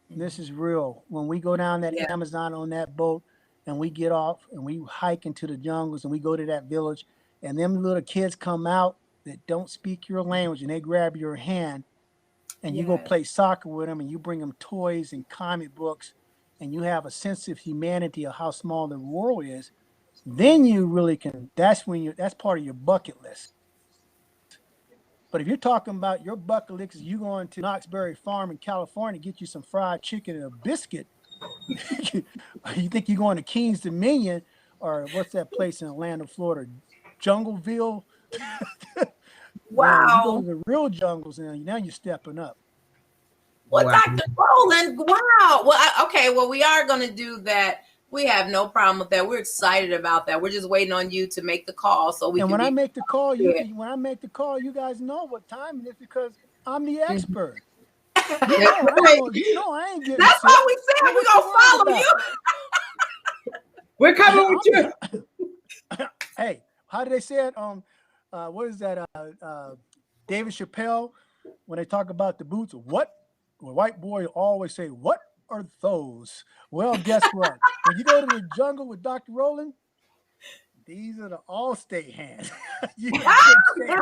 This is real. When we go down that Amazon on that boat, and we get off and we hike into the jungles, and we go to that village, and them little kids come out that don't speak your language, and they grab your hand, and you go play soccer with them, and you bring them toys and comic books, and you have a sense of humanity of how small the world is, then you really can, that's part of your bucket list. But if you're talking about your bucket list, you going to Knoxbury Farm in California, get you some fried chicken and a biscuit, you think you're going to Kings Dominion, or what's that place in Orlando, Florida, Jungleville? Wow. You go to the real jungles, and now you're stepping up. Well, wow. Dr. Roland, wow. Well, we are going to do that. We have no problem with that. We're excited about that. We're just waiting on you to make the call so we. And when I make the call, you guys know what time it is, because I'm the expert. I ain't getting. That's why we said we're gonna follow you. Trouble with you. Hey, how do they say it? What is that? David Chappelle, when they talk about the boots, what? The white boy always say, "What are those?" Well, guess what? When you go to the jungle with Dr. Rowland, these are the Allstate hands. You in good shape.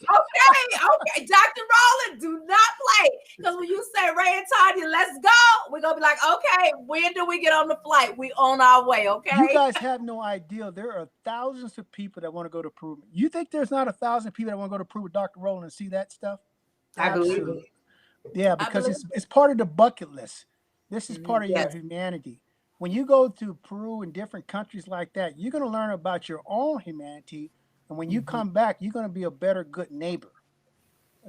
Okay, Dr. Rowland, do not play. Because when you say Ray and Tanya, let's go, we're gonna be like, okay, when do we get on the flight? We on our way, okay? You guys have no idea. There are thousands of people that want to go to Peru. You think there's not 1,000 people that want to go to Peru with Dr. Rowland and see that stuff? I believe Absolutely. it. Yeah, because it's part of the bucket list. This is part of your Yes. humanity. When you go to Peru and different countries like that, you're going to learn about your own humanity. And when you come back, you're going to be a better, good neighbor.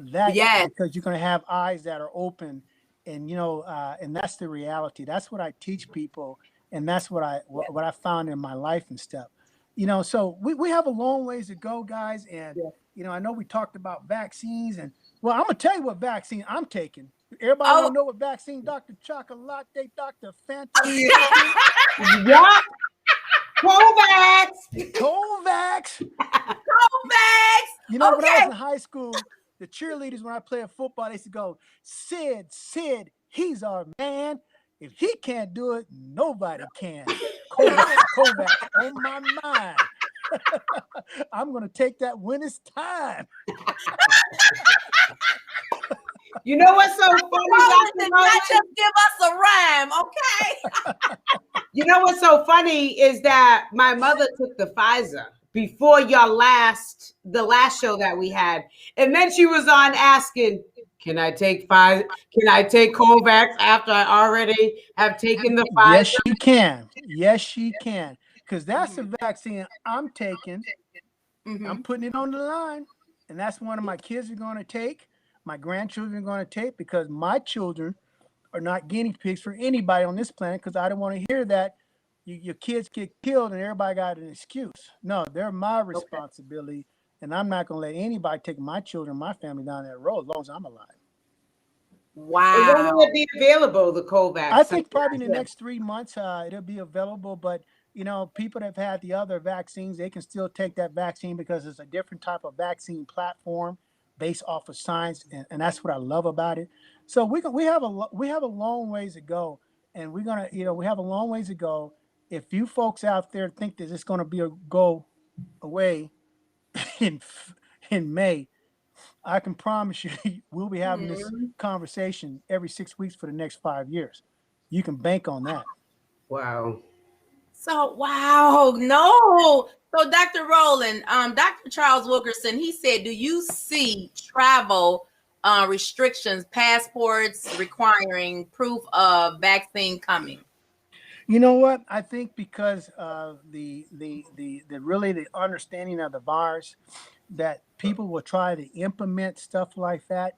Yes. Because you're going to have eyes that are open, and and that's the reality. That's what I teach people, and that's what I found in my life and stuff. So we have a long ways to go, guys. And I know we talked about vaccines, and well, I'm gonna tell you what vaccine I'm taking. Everybody want to know what vaccine Dr. Chocolate, Dr. Fanta. What? Kovacs. Kovacs. When I was in high school, the cheerleaders, when I played football, they used to go, Sid, he's our man. If he can't do it, nobody can. Kovacs on my mind. I'm going to take that when it's time. You know what's so funny? Did not just give us a rhyme, okay? You know what's so funny is that my mother took the Pfizer before the last show that we had. And then she was on asking, can I take Pfizer? Can I take Kovacs after I already have taken the Pfizer? Yes, she can. Yes, she can. Because that's the vaccine I'm taking. I'm putting it on the line. And that's one of my kids are going to take. My grandchildren are going to take, because my children are not guinea pigs for anybody on this planet, because I don't want to hear that your kids get killed and everybody got an excuse. No, they're my responsibility, and I'm not going to let anybody take my children, my family down that road as long as I'm alive. Wow. When will it be available, the Kovacs? I think probably in the next 3 months it'll be available, but people that have had the other vaccines, they can still take that vaccine because it's a different type of vaccine platform based off of science, and that's what I love about it. So we have a long ways to go, and we have a long ways to go. If you folks out there think that it's going to be a go away in May, I can promise you we'll be having this conversation every 6 weeks for the next 5 years. You can bank on that. Wow. So no. So Dr. Rowland, Dr. Charles Wilkerson, he said, do you see travel restrictions, passports requiring proof of vaccine coming? You know what? I think because of the understanding of the virus, that people will try to implement stuff like that,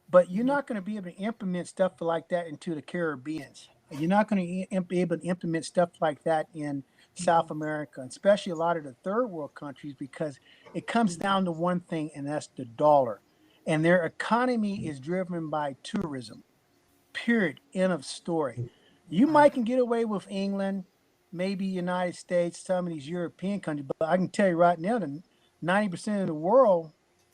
but you're not going to be able to implement stuff like that into the Caribbean. You're not going to be able to implement stuff like that in South America, especially a lot of the third world countries, because it comes down to one thing, and that's the dollar. And their economy is driven by tourism. Period. End of story. You might can get away with England, maybe United States, some of these European countries, but I can tell you right now that 90% of the world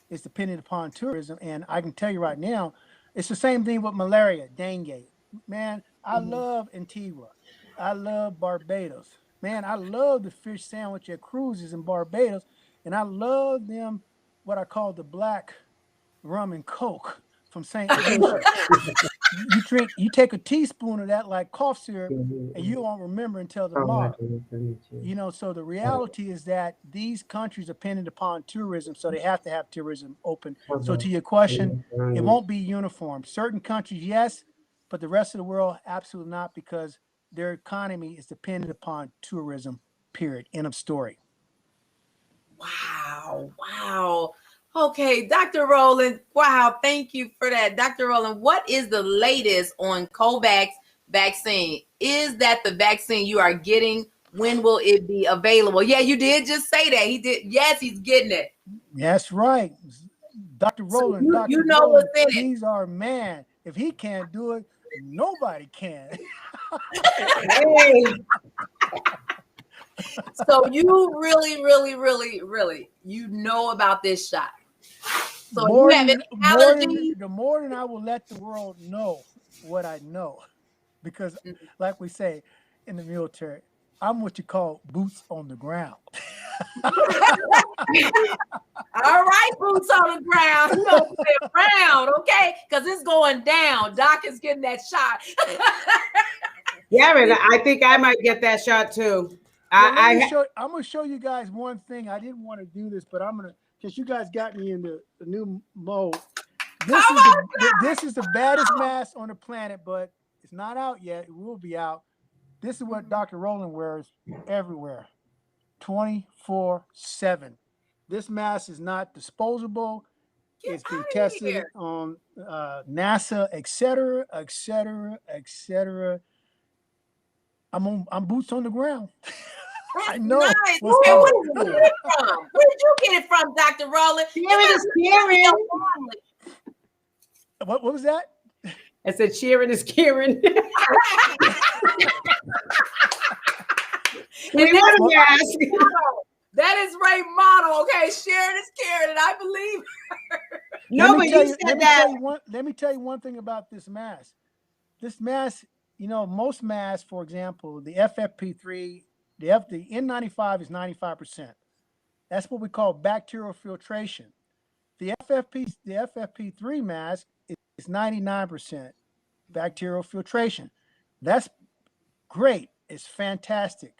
is dependent upon tourism. And I can tell you right now, it's the same thing with malaria, dengue. Man, I love Antigua. I love Barbados. Man, I love the fish sandwich at cruises in Barbados. And I love them, what I call the black rum and coke from St. Lucia. You take a teaspoon of that like cough syrup, and you won't remember until tomorrow. So the reality is that these countries are dependent upon tourism, so they have to have tourism open. So to your question, it won't be uniform. Certain countries, yes, but the rest of the world, absolutely not, because their economy is dependent upon tourism, period. End of story. Wow. Okay, Dr. Rowland. Wow, thank you for that. Dr. Rowland, what is the latest on Kovacs vaccine? Is that the vaccine you are getting? When will it be available? Yeah, you did just say that. He did. Yes, he's getting it. That's right. Dr. Rowland, so Dr. Rowland, he's our man. If he can't do it, nobody can. So you really, you know about this shot. So you have any allergies? The more than I will let the world know what I know. Because like we say in the military, I'm what you call boots on the ground. All right, boots on the ground. You don't play around, okay? Because it's going down. Doc is getting that shot. Yeah, and I think I might get that shot too. Well, I'm gonna show you guys one thing. I didn't want to do this, but I'm gonna, because you guys got me in the new mode. This is the baddest mask on the planet, but it's not out yet. It will be out. This is what Dr. Rowland wears everywhere, 24/7. This mask is not disposable. It's been tested on NASA, etc., etc., etc. I'm boots on the ground. I know. Nice. Where did you get it from? Where did you get it from, Dr. Rowland? Cheering. What was that? I said cheering is Kieran. We want to ask. That is Ray model, okay? Sharon is Karen, and I believe her. No, but you said that. Let me tell you one thing about this mask. This mask, you know, most masks, for example, the FFP3, the N95 is 95%. That's what we call bacterial filtration. The FFP3 mask is 99% bacterial filtration. That's great. It's fantastic.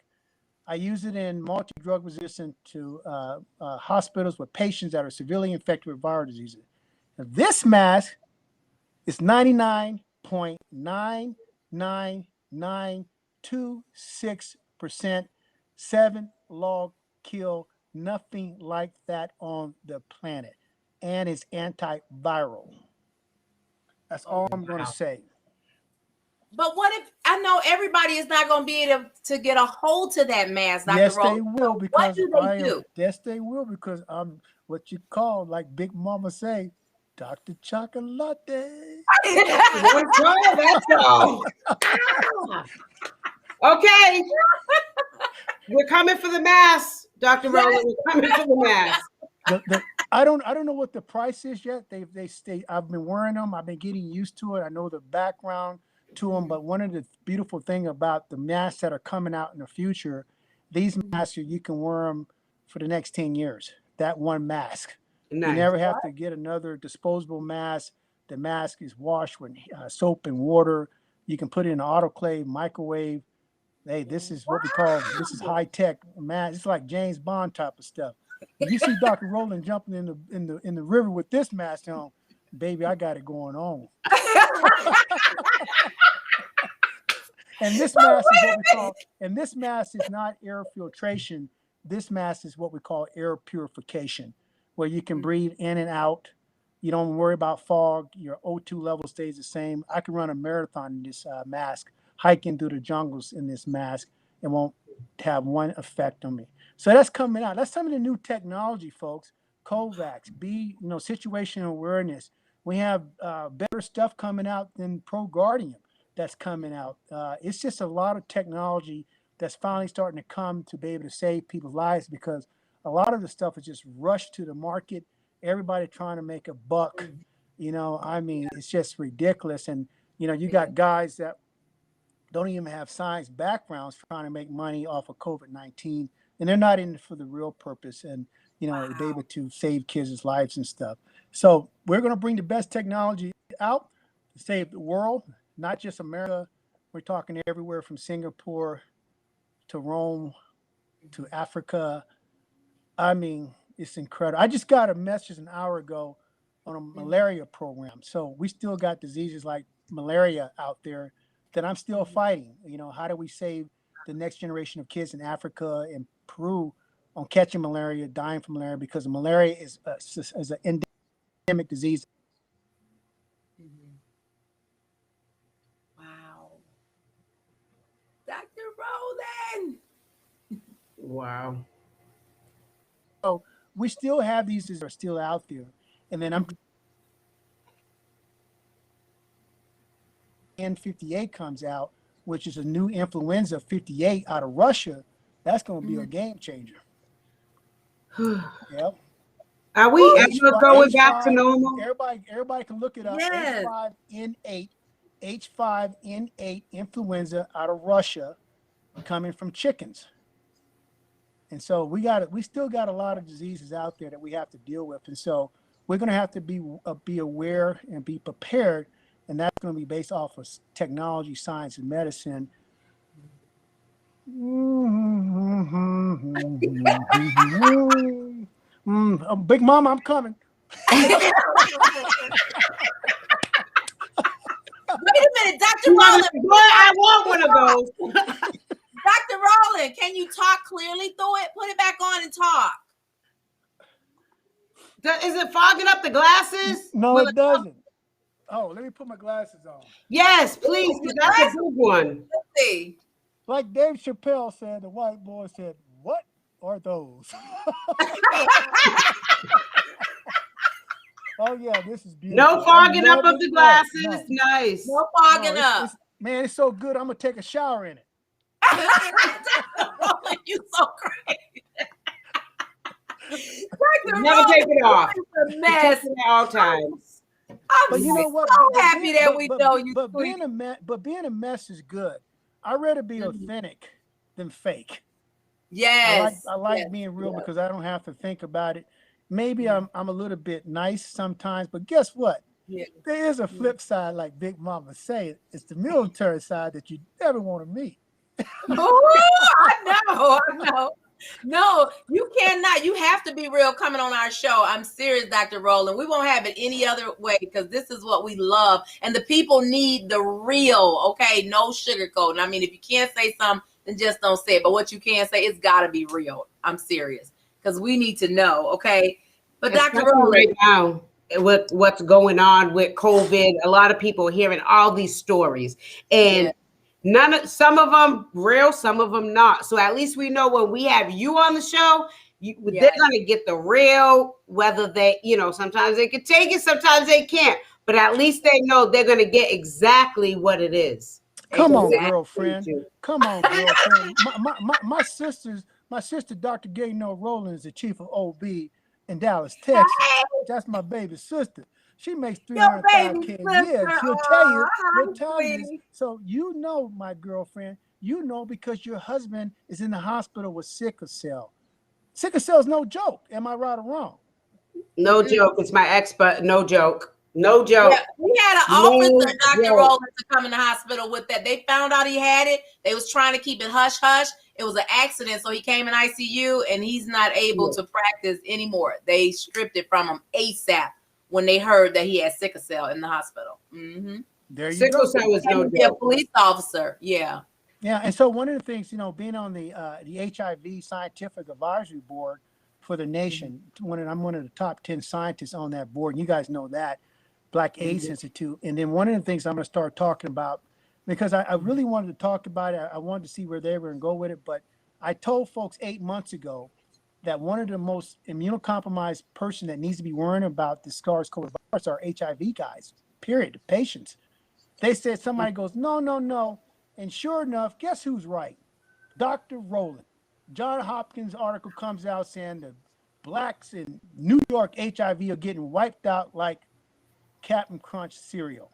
I use it in multi-drug resistant to hospitals with patients that are severely infected with viral diseases. Now, this mask is 99.99926%, 7-log kill, nothing like that on the planet. And it's antiviral. That's all I'm going to say. But what if, I know everybody is not going to be able to get a hold to that mask, Dr. Yes, Rowland. they will, because what do they do? Yes, they will, because I'm what you call, like Big Mama say, Dr. Chocolate. That's all. Okay. We're coming for the mask, Dr. Rowland. We're coming for the mask. I don't know what the price is yet. They stay. I've been wearing them. I've been getting used to it. I know the background to them. But one of the beautiful thing about the masks that are coming out in the future, these masks, you can wear them for the next 10 years. That one mask. Nice. You never have to get another disposable mask. The mask is washed with soap and water. You can put it in an autoclave, microwave. Hey, this is what we call, this is high tech mask. It's like James Bond type of stuff. If you see Dr. Rowland jumping in the river with this mask on, baby, I got it going on. And this mask is what we call, and this mask is not air filtration. This mask is what we call air purification, where you can breathe in and out. You don't worry about fog. Your O2 level stays the same. I can run a marathon in this mask, hiking through the jungles in this mask. It won't have one effect on me. So that's coming out. That's some of the new technology, folks. COVAX, situational awareness. We have better stuff coming out than ProGuardian that's coming out. It's just a lot of technology that's finally starting to come to be able to save people's lives, because a lot of the stuff is just rushed to the market. Everybody trying to make a buck. It's just ridiculous. And, you got guys that don't even have science backgrounds trying to make money off of COVID-19, and they're not in it for the real purpose and, be able to save kids' lives and stuff. So we're going to bring the best technology out to save the world, not just America. We're talking everywhere from Singapore to Rome to Africa. It's incredible. I just got a message an hour ago on a malaria program. So we still got diseases like malaria out there that I'm still fighting. How do we save the next generation of kids in Africa and Peru on catching malaria, dying from malaria, because malaria is an endemic disease. Wow. Dr. Rowland. Wow. So we still have these that are still out there. And then N58 comes out, which is a new influenza 58 out of Russia That's going to be a game changer. Yep. Are we ever going back to normal? Everybody can look it up. Yes. H5N8 influenza out of Russia, coming from chickens. And so we still got a lot of diseases out there that we have to deal with. And so we're going to have to be aware and be prepared. And that's going to be based off of technology, science, and medicine. Big Mama, I'm coming. Wait a minute, Dr. Roland. Boy, I want one of those. Dr. Roland, can you talk clearly through it? Put it back on and talk. Is it fogging up the glasses? No, it doesn't. Oh, let me put my glasses on. Yes, please, because that's a good one. Let's see. Like Dave Chappelle said, the white boy said, "What are those?" Oh yeah, this is beautiful. No fogging up of the glasses. No. Nice. No fogging up. Man, it's so good. I'm gonna take a shower in it. You so crazy. Never take it off. It's a mess at all times. But you know what? So happy that we know you. But being a mess is good. I'd rather be authentic than fake. Yes. I like being real because I don't have to think about it. Maybe I'm a little bit nice sometimes, but guess what? Yeah. There is a flip side, like Big Mama say. It's the military side that you never want to meet. Oh, I know. No, you cannot. You have to be real coming on our show. I'm serious, Dr. Roland. We won't have it any other way because this is what we love. And the people need the real, okay? No sugarcoating. I mean, if you can't say something, then just don't say it. But what you can say, it's got to be real. I'm serious because we need to know, okay? But Dr. Roland. Right now, with what's going on with COVID, a lot of people are hearing all these stories. And some of them real, some of them not. So at least we know when we have you on the show, they're going to get the real, whether they, sometimes they can take it, sometimes they can't. But at least they know they're going to get exactly what it is. Come on, girlfriend. Come on, girlfriend. My sister, Dr. Gaynor Rowland, is the chief of OB in Dallas, Texas. That's my baby sister. She makes $305K a year. She'll tell you. So my girlfriend, because your husband is in the hospital with sickle cell. Sickle cell is no joke. Am I right or wrong? No joke. It's my ex, but no joke. No joke. Yeah, we had an officer, Dr. Roland, to come in the hospital with that. They found out he had it. They was trying to keep it hush hush. It was an accident, so he came in ICU, and he's not able to practice anymore. They stripped it from him ASAP when they heard that he had sickle cell in the hospital. Mm-hmm. There you sickle go. cell was no joke. A police officer, yeah. Yeah, and so one of the things, being on the HIV Scientific Advisory Board for the nation, I'm one of the top 10 scientists on that board, and you guys know that, Black AIDS Institute. And then one of the things I'm going to start talking about, because I really wanted to talk about it, I wanted to see where they were and go with it, but I told folks 8 months ago that one of the most immunocompromised person that needs to be worrying about the SARS-CoV virus are HIV guys, period, the patients. They said, somebody goes, no. And sure enough, guess who's right? Dr. Roland. John Hopkins article comes out saying the blacks in New York HIV are getting wiped out like Captain Crunch cereal.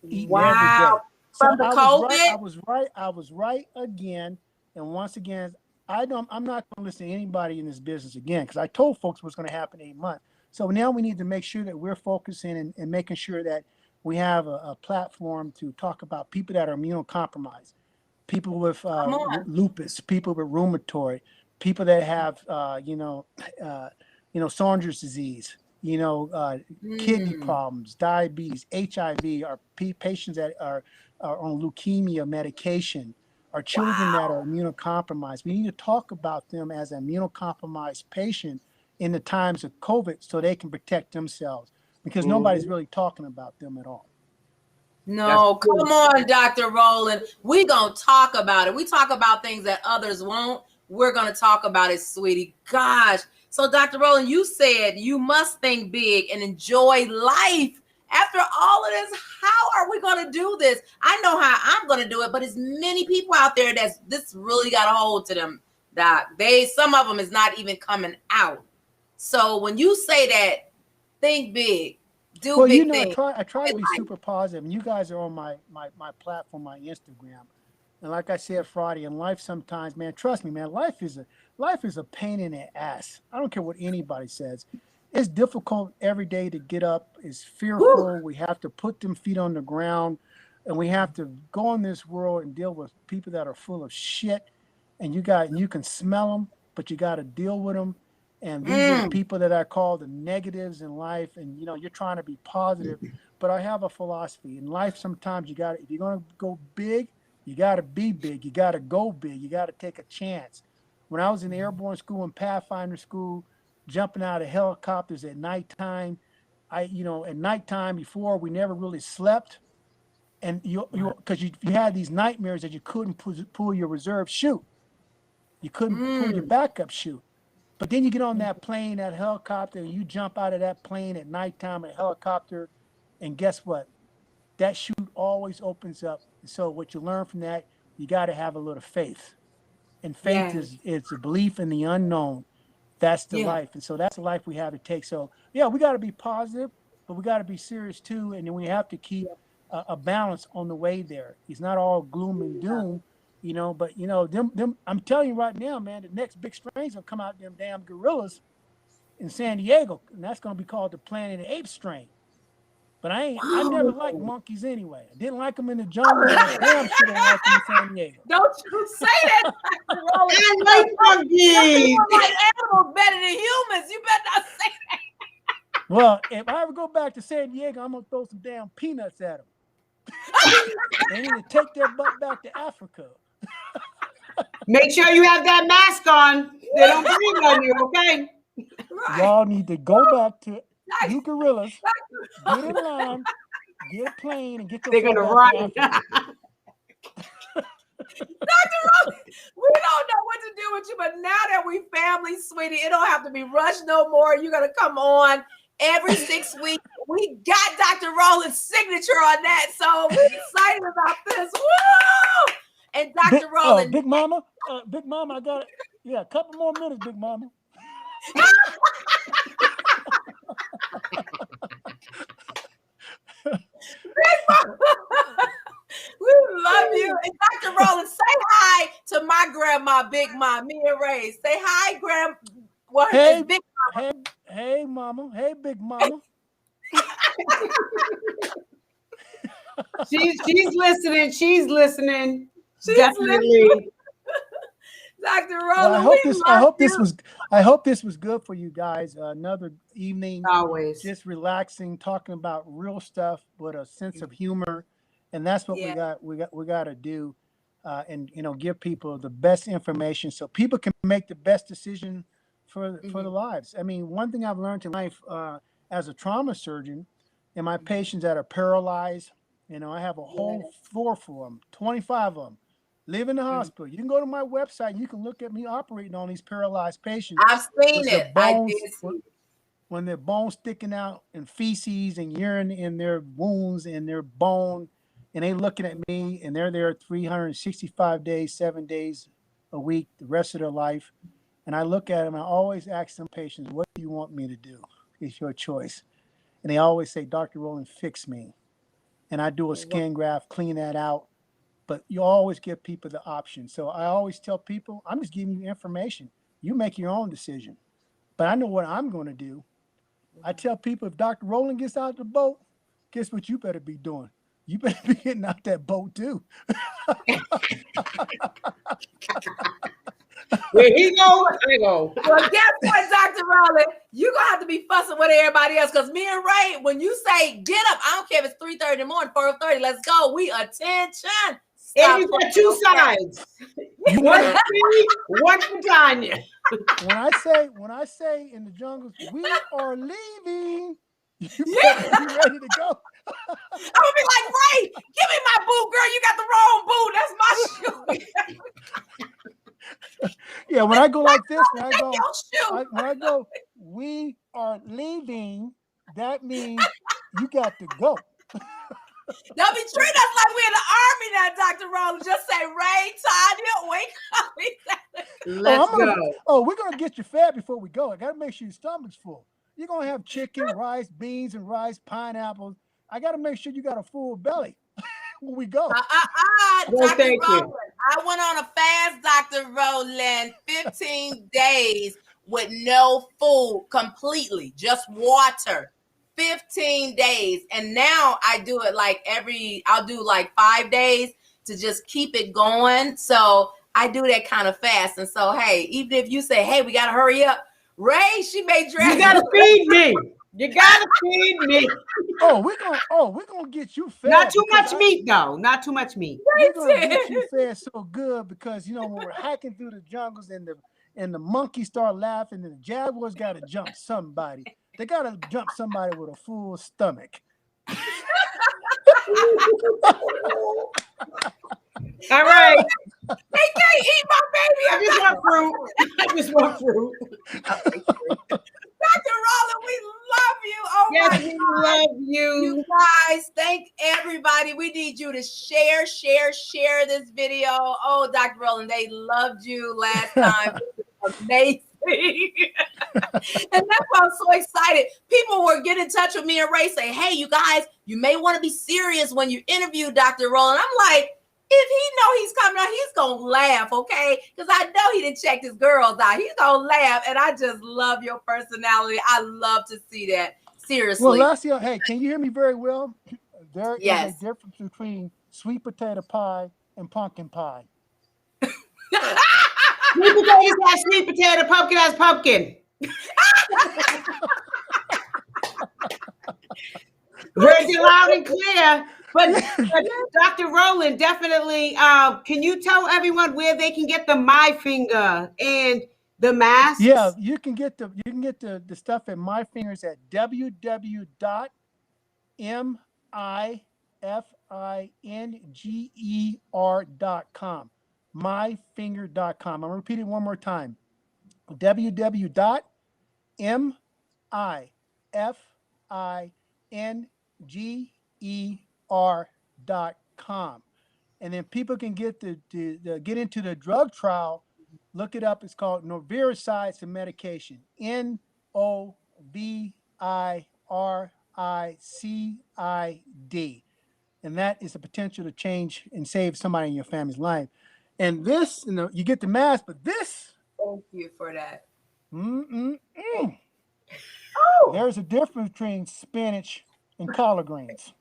Wow. From the COVID? I was right again. And once again, I'm not going to listen to anybody in this business again, because I told folks what's going to happen in 8 months. So now we need to make sure that we're focusing and making sure that we have a platform to talk about people that are immunocompromised, people with lupus, people with rheumatoid, people that have, Saunders disease, kidney problems, diabetes, HIV, our patients that are on leukemia medication, our children that are immunocompromised. We need to talk about them as an immunocompromised patient in the times of COVID so they can protect themselves, because nobody's really talking about them at all. No, come on, Dr. Roland. We're going to talk about it. We talk about things that others won't. We're going to talk about it, sweetie. Gosh. So, Dr. Roland, you said you must think big and enjoy life. After all of this, how are we going to do this? I know how I'm going to do it, but there's many people out there this really got a hold to them. Doc. Some of them is not even coming out. So when you say that, think big, do Well, big things. I try to be super positive, and you guys are on my platform, my Instagram. And like I said Friday, in life sometimes, man, trust me, man, life is a pain in the ass. I don't care what anybody says. It's difficult every day to get up. It's fearful. Woo. We have to put them feet on the ground, and we have to go in this world and deal with people that are full of shit. And you can smell them, but you got to deal with them. And these are the people that I call the negatives in life. And you're trying to be positive, but I have a philosophy in life. Sometimes if you're going to go big, you got to be big. You got to go big. You got to take a chance. When I was in airborne school and Pathfinder school, jumping out of helicopters at nighttime, at nighttime before we never really slept. And because you had these nightmares that you couldn't pull your reserve chute. You couldn't pull your backup chute. But then you get on that plane, that helicopter, and you jump out of that plane at nighttime, a helicopter, and guess what? That chute always opens up. So what you learn from that, you got to have a little faith. And faith is a belief in the unknown. That's the life. And so that's the life we have to take. So, yeah, we got to be positive, but we got to be serious too. And then we have to keep a balance on the way there. It's not all gloom and doom, but them I'm telling you right now, man, the next big strains will come out, them damn gorillas in San Diego. And that's going to be called the Planet of the Apes strain. But I never liked monkeys anyway. I didn't like them in the jungle. I damn sure didn't like them in San Diego. Don't you say that. I like monkeys. People like animals better than humans. You better not say that. Well, if I ever go back to San Diego, I'm going to throw some damn peanuts at them. They need to take their butt back to Africa. Make sure you have that mask on. They don't breathe on you, okay? Right. Y'all need to go back to you gorillas, get in line, get a plane, and get your. They're gonna run. Dr. Rose, we don't know what to do with you, but now that we family, sweetie, it don't have to be rushed no more. You're gonna come on every 6 weeks. We got Dr. Rowland's signature on that, so we're excited about this. Woo! And Dr. Rowland, Big Mama, I got it. Yeah, a couple more minutes, Big Mama. We love you. And Dr. Rowland, say hi to my grandma, Big Mom, me and Ray. Say hi, Grandma. Well, hey, Big Mama. Hey, Mama. Hey, Big Mama. She's listening. She's listening. Definitely. Dr. Rowland, well, I hope this was good for you guys. Another evening, always just relaxing, talking about real stuff, but a sense of humor, and that's what we got to do, and give people the best information so people can make the best decision for the lives. I mean, one thing I've learned in life as a trauma surgeon, and my patients that are paralyzed, I have a whole floor for them, 25 of them. Live in the hospital. You can go to my website. And you can look at me operating on these paralyzed patients. I've seen it. I did see. When their bones sticking out and feces and urine in their wounds and their bone, and they looking at me, and they're there 365 days, 7 days a week, the rest of their life. And I look at them. I always ask them patients, "What do you want me to do? It's your choice." And they always say, "Dr. Rowland, fix me." And I do a skin graft, clean that out. But you always give people the option. So I always tell people, I'm just giving you information. You make your own decision. But I know what I'm going to do. I tell people, if Dr. Rowland gets out of the boat, guess what you better be doing? You better be getting out that boat too. Where he go, I go. Well, guess what, Dr. Rowland? You're going to have to be fussing with everybody else, because me and Ray, when you say get up, I don't care if it's 3:30 in the morning, 4:30, let's go. We attention. And you got two sides. One for me, one for Tanya. When I say in the jungles, we are leaving, you better be ready to go. I'm gonna be like, Ray, give me my boot, girl. You got the wrong boot. That's my shoe. Yeah, when I go like this, when I go, we are leaving, that means you got to go. Don't be treating us like we're in the army now, Dr. Rowland. Just say, Ray, Tanya, wake up. Let's go. We're gonna get you fed before we go. I gotta make sure your stomach's full. You're gonna have chicken, rice, beans, and rice, pineapples. I gotta make sure you got a full belly when we go. Well, Dr. thank you. Rowland. I went on a fast, Dr. Rowland, 15 days with no food completely, just water. 15 days. And now I do it like I'll do like 5 days to just keep it going. So I do that kind of fast. And so, hey, even if you say, hey, we got to hurry up, Ray, she may dress. You got to feed me. You got to feed me. We're gonna get you fed. Not too much meat, though. Not too much meat. We're gonna get you fed so good because, you know, when we're hiking through the jungles and the monkeys start laughing and the jaguars got to jump somebody. They got to jump somebody with a full stomach. All right. They can't eat my baby. I just want fruit. Dr. Rowland, we love you. Oh, yes, my we God. love you. You guys, thank everybody. We need you to share this video. Oh, Dr. Rowland, they loved you last time. It was amazing. And that's why I'm so excited. People were getting in touch with me and Ray saying, hey, you guys, you may want to be serious when you interview Dr. Rowland. I'm like, if he know he's coming out, he's going to laugh, okay? Because I know he didn't check his girls out. He's going to laugh. And I just love your personality. I love to see that. Seriously. Well, Lacia, hey, can you hear me very well? There is a difference between sweet potato pie and pumpkin pie. Sweet potato has sweet potato, pumpkin has pumpkin. Heard you loud and clear. But Dr. Rowland, definitely, can you tell everyone where they can get the My Finger and the masks? Yeah, you can get the stuff at My Fingers at www.mifinger.com. myfinger.com. I'm going to repeat it one more time. www.mifinger.com. And then people can get get into the drug trial. Look it up. It's called Noviricide, some medication. Noviricid. And that is a potential to change and save somebody in your family's life. And this, you get the mask, but this. Thank you for that. Oh. There's a difference between spinach and collard greens.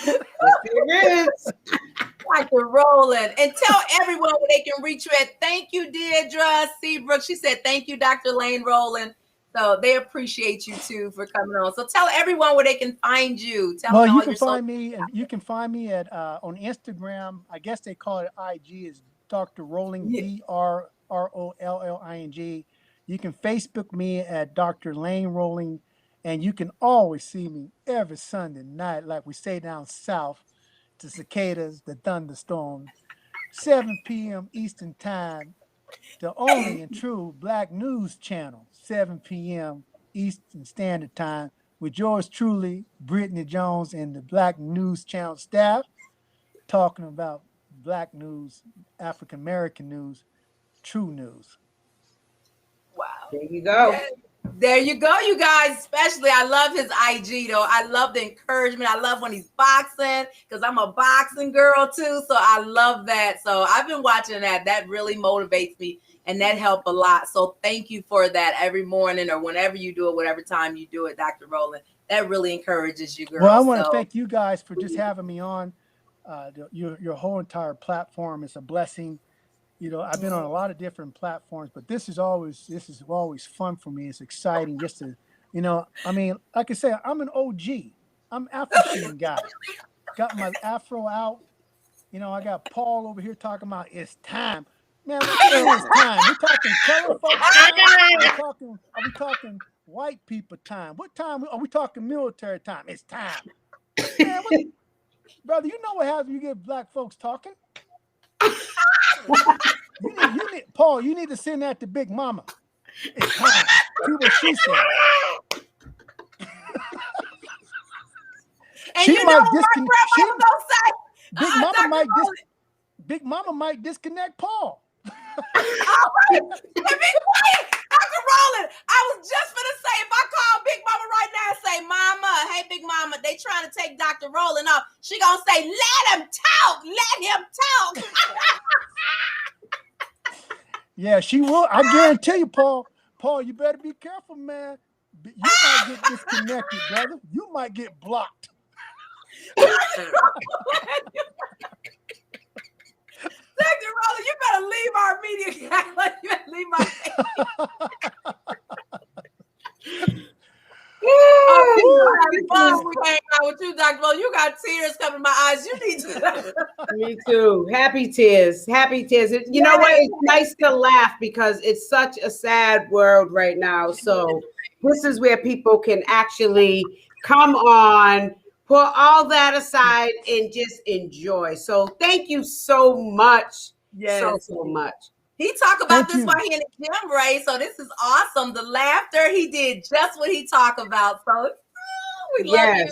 There is. Dr. Rowland. And tell everyone where they can reach you at. Thank you, Deirdre Seabrook. She said, thank you, Dr. Lane Rowland. So they appreciate you too for coming on. So tell everyone where they can find you. Tell them you can find me, and you can find me at on Instagram. I guess they call it IG. Is Dr. Rowling, DrRolling. You can Facebook me at Dr. Lane Rowling, and you can always see me every Sunday night, like we say down south, the cicadas, the thunderstorms, 7 p.m. Eastern Time, the only and true Black News Channel, 7 p.m. Eastern Standard Time, with yours truly, Brittany Jones, and the Black News Channel staff, talking about Black news, African American news, true news. Wow. There you go. There you go, you guys. Especially, I love his IG, though. I love the encouragement. I love when he's boxing, because I'm a boxing girl, too. So I love that. So I've been watching that. That really motivates me, and that helped a lot. So thank you for that every morning or whenever you do it, whatever time you do it, Dr. Rowland. That really encourages you, girl. Well, I want to thank you guys for just having me on. Your whole entire platform is a blessing. I've been on a lot of different platforms, but this is always fun for me. It's exciting just to, like I say, I'm an OG. I'm Afro guy. Got my afro out. I got Paul over here talking about it's time. Man, it's time. We're talking color folks time. Are we talking white people time? What time are we talking military time? It's time. Man, brother, you know what happens when you get Black folks talking? Paul, you need to send that to Big Mama. It's time. See what she said. And she might Big Mama might Big Mama might disconnect Paul. All right. Let me quiet. Dr. Roland, I was just gonna say, if I call Big Mama right now and say, Mama, hey Big Mama, they trying to take Dr. Roland off, she gonna say, let him talk, let him talk. Yeah, she will. I guarantee you, Paul. Paul, you better be careful, man. You might get disconnected, brother. You might get blocked. Dr. Roland, you better leave our media. You better leave my fun. We hang out with you, Dr. Roland. You got tears coming to my eyes. You need to. Me too. Happy tears. Happy tears. You know what? It's nice to laugh because it's such a sad world right now. So this is where people can actually come on, put all that aside, and just enjoy. So thank you so much. Yes. So much. He talked about this while he in the gym, Ray. So this is awesome. The laughter, he did just what he talked about. So we love you.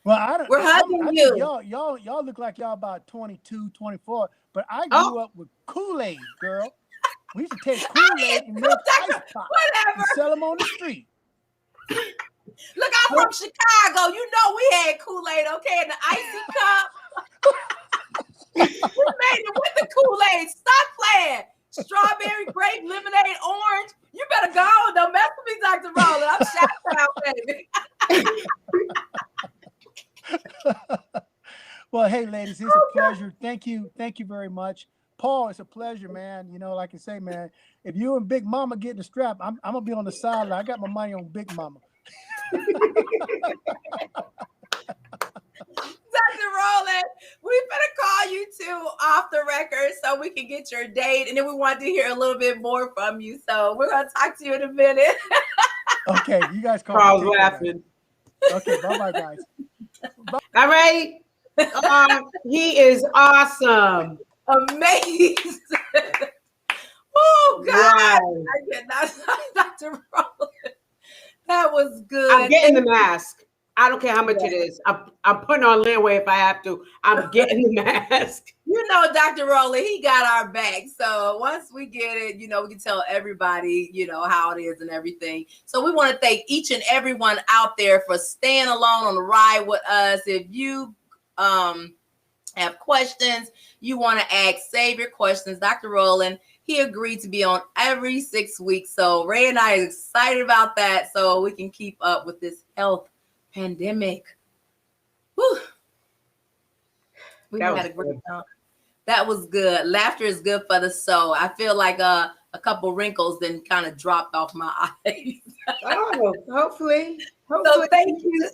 Well, we're hugging you. Y'all look like y'all about 22, 24, but I grew up with Kool-Aid, girl. We used to take Kool-Aid and make ice pop and sell them on the street. Look, I'm from Chicago. You know we had Kool-Aid, okay, in the icy cup. We made it with the Kool-Aid. Stop playing. Strawberry, grape, lemonade, orange. You better go. Don't mess with me, Dr. Roland. I'm shot down, baby. Well, hey, ladies, it's a pleasure. Thank you very much. Paul, it's a pleasure, man. You know, like I say, man, if you and Big Mama get in the strap, I'm going to be on the sideline. I got my money on Big Mama. Dr. Roland, we better call you too off the record so we can get your date. And then we want to hear a little bit more from you. So we're going to talk to you in a minute. Okay, you guys call Carl's laughing. Okay, bye-bye, guys. Bye. All right. He is awesome. Amazing. Oh, God. Wow. I cannot, Dr. Roland. That was good. I'm getting the mask. I don't care how much it is. I'm putting on layaway if I have to. I'm getting the mask. You know, Dr. Roland, he got our back. So once we get it, you know, we can tell everybody, you know, how it is and everything. So we want to thank each and everyone out there for staying along on the ride with us. If you have questions, you want to ask, save your questions. Dr. Roland, he agreed to be on every 6 weeks. So Ray and I are excited about that so we can keep up with this health pandemic. Whew. We had a great time. That was good. Laughter is good for the soul. I feel like a couple wrinkles then kind of dropped off my eyes. Oh, hopefully. So thank you.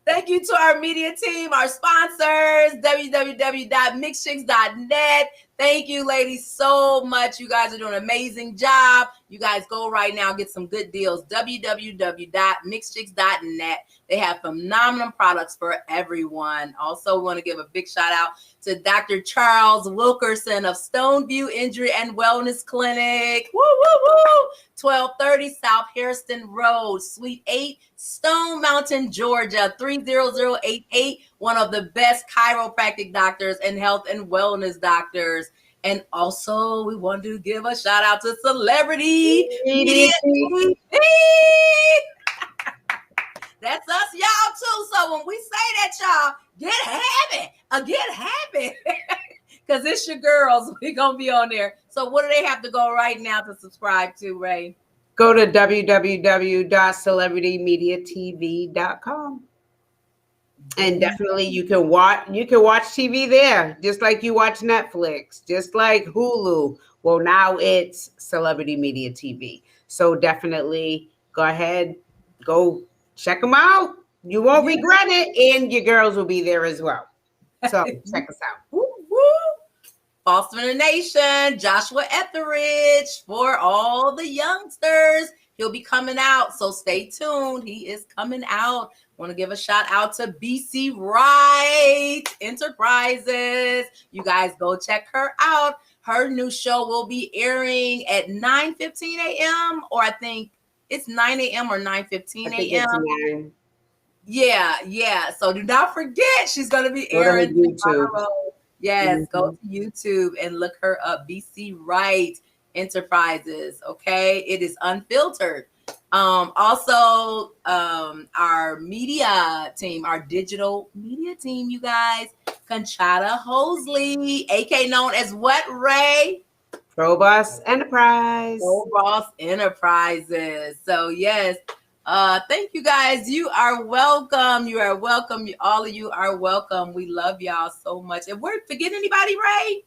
Thank you to our media team, our sponsors, www.mixchicks.net. Thank you, ladies, so much. You guys are doing an amazing job. You guys go right now, get some good deals. www.mixchicks.net. They have phenomenal products for everyone. Also, want to give a big shout out to Dr. Charles Wilkerson of Stoneview Injury and Wellness Clinic. Woo, woo, woo. 1230 South Harrison Road, Suite 8, Stone Mountain, Georgia, 30088. One of the best chiropractic doctors and health and wellness doctors. And also, we want to give a shout out to Celebrity Media TV. That's us, y'all, too. So when we say that, y'all, get happy. Because it's your girls. We're going to be on there. So what do they have to go right now to subscribe to, Ray? Go to www.celebritymediatv.com. And definitely you can watch TV there, just like you watch Netflix, just like Hulu. Well, now it's Celebrity Media TV. So definitely go ahead, go check them out. You won't regret it, and your girls will be there as well. So check us out. Woo, woo. Foster the Nation, Joshua Etheridge, for all the youngsters. He'll be coming out, so stay tuned. He is coming out. Want to give a shout out to BC Wright Enterprises. You guys go check her out. Her new show will be airing at 9:15 a.m. or I think it's 9 a.m. or 9:15 a.m. Yeah. So do not forget, she's going to be airing tomorrow. Yes, go to YouTube and look her up. BC Wright Enterprises. Okay, it is unfiltered. Also, our media team, our digital media team, you guys, Conchata Hosley, aka known as what, Ray? Robust Enterprise. Ross Enterprises. So yes, thank you guys. You are welcome. You are welcome. All of you are welcome. We love y'all so much. And we're forgetting anybody, Ray?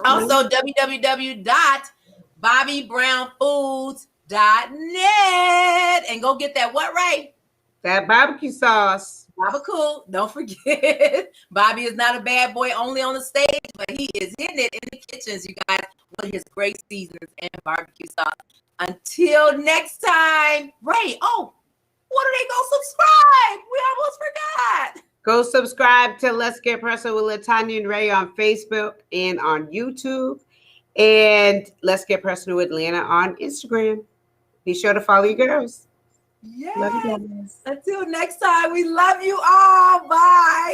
Also, www.bobbybrownfoods.net. And go get that what, Ray? That barbecue sauce. Bobby Cool. Don't forget. Bobby is not a bad boy only on the stage, but he is hitting it in the kitchens, you guys, with his great seasons and barbecue sauce. Until next time, Ray. Oh, what do they go subscribe? We almost forgot. Go subscribe to Let's Get Personal with Latanya and Ray on Facebook and on YouTube. And Let's Get Personal with Lana on Instagram. Be sure to follow your girls. Yes. Love you guys. Until next time, we love you all. Bye.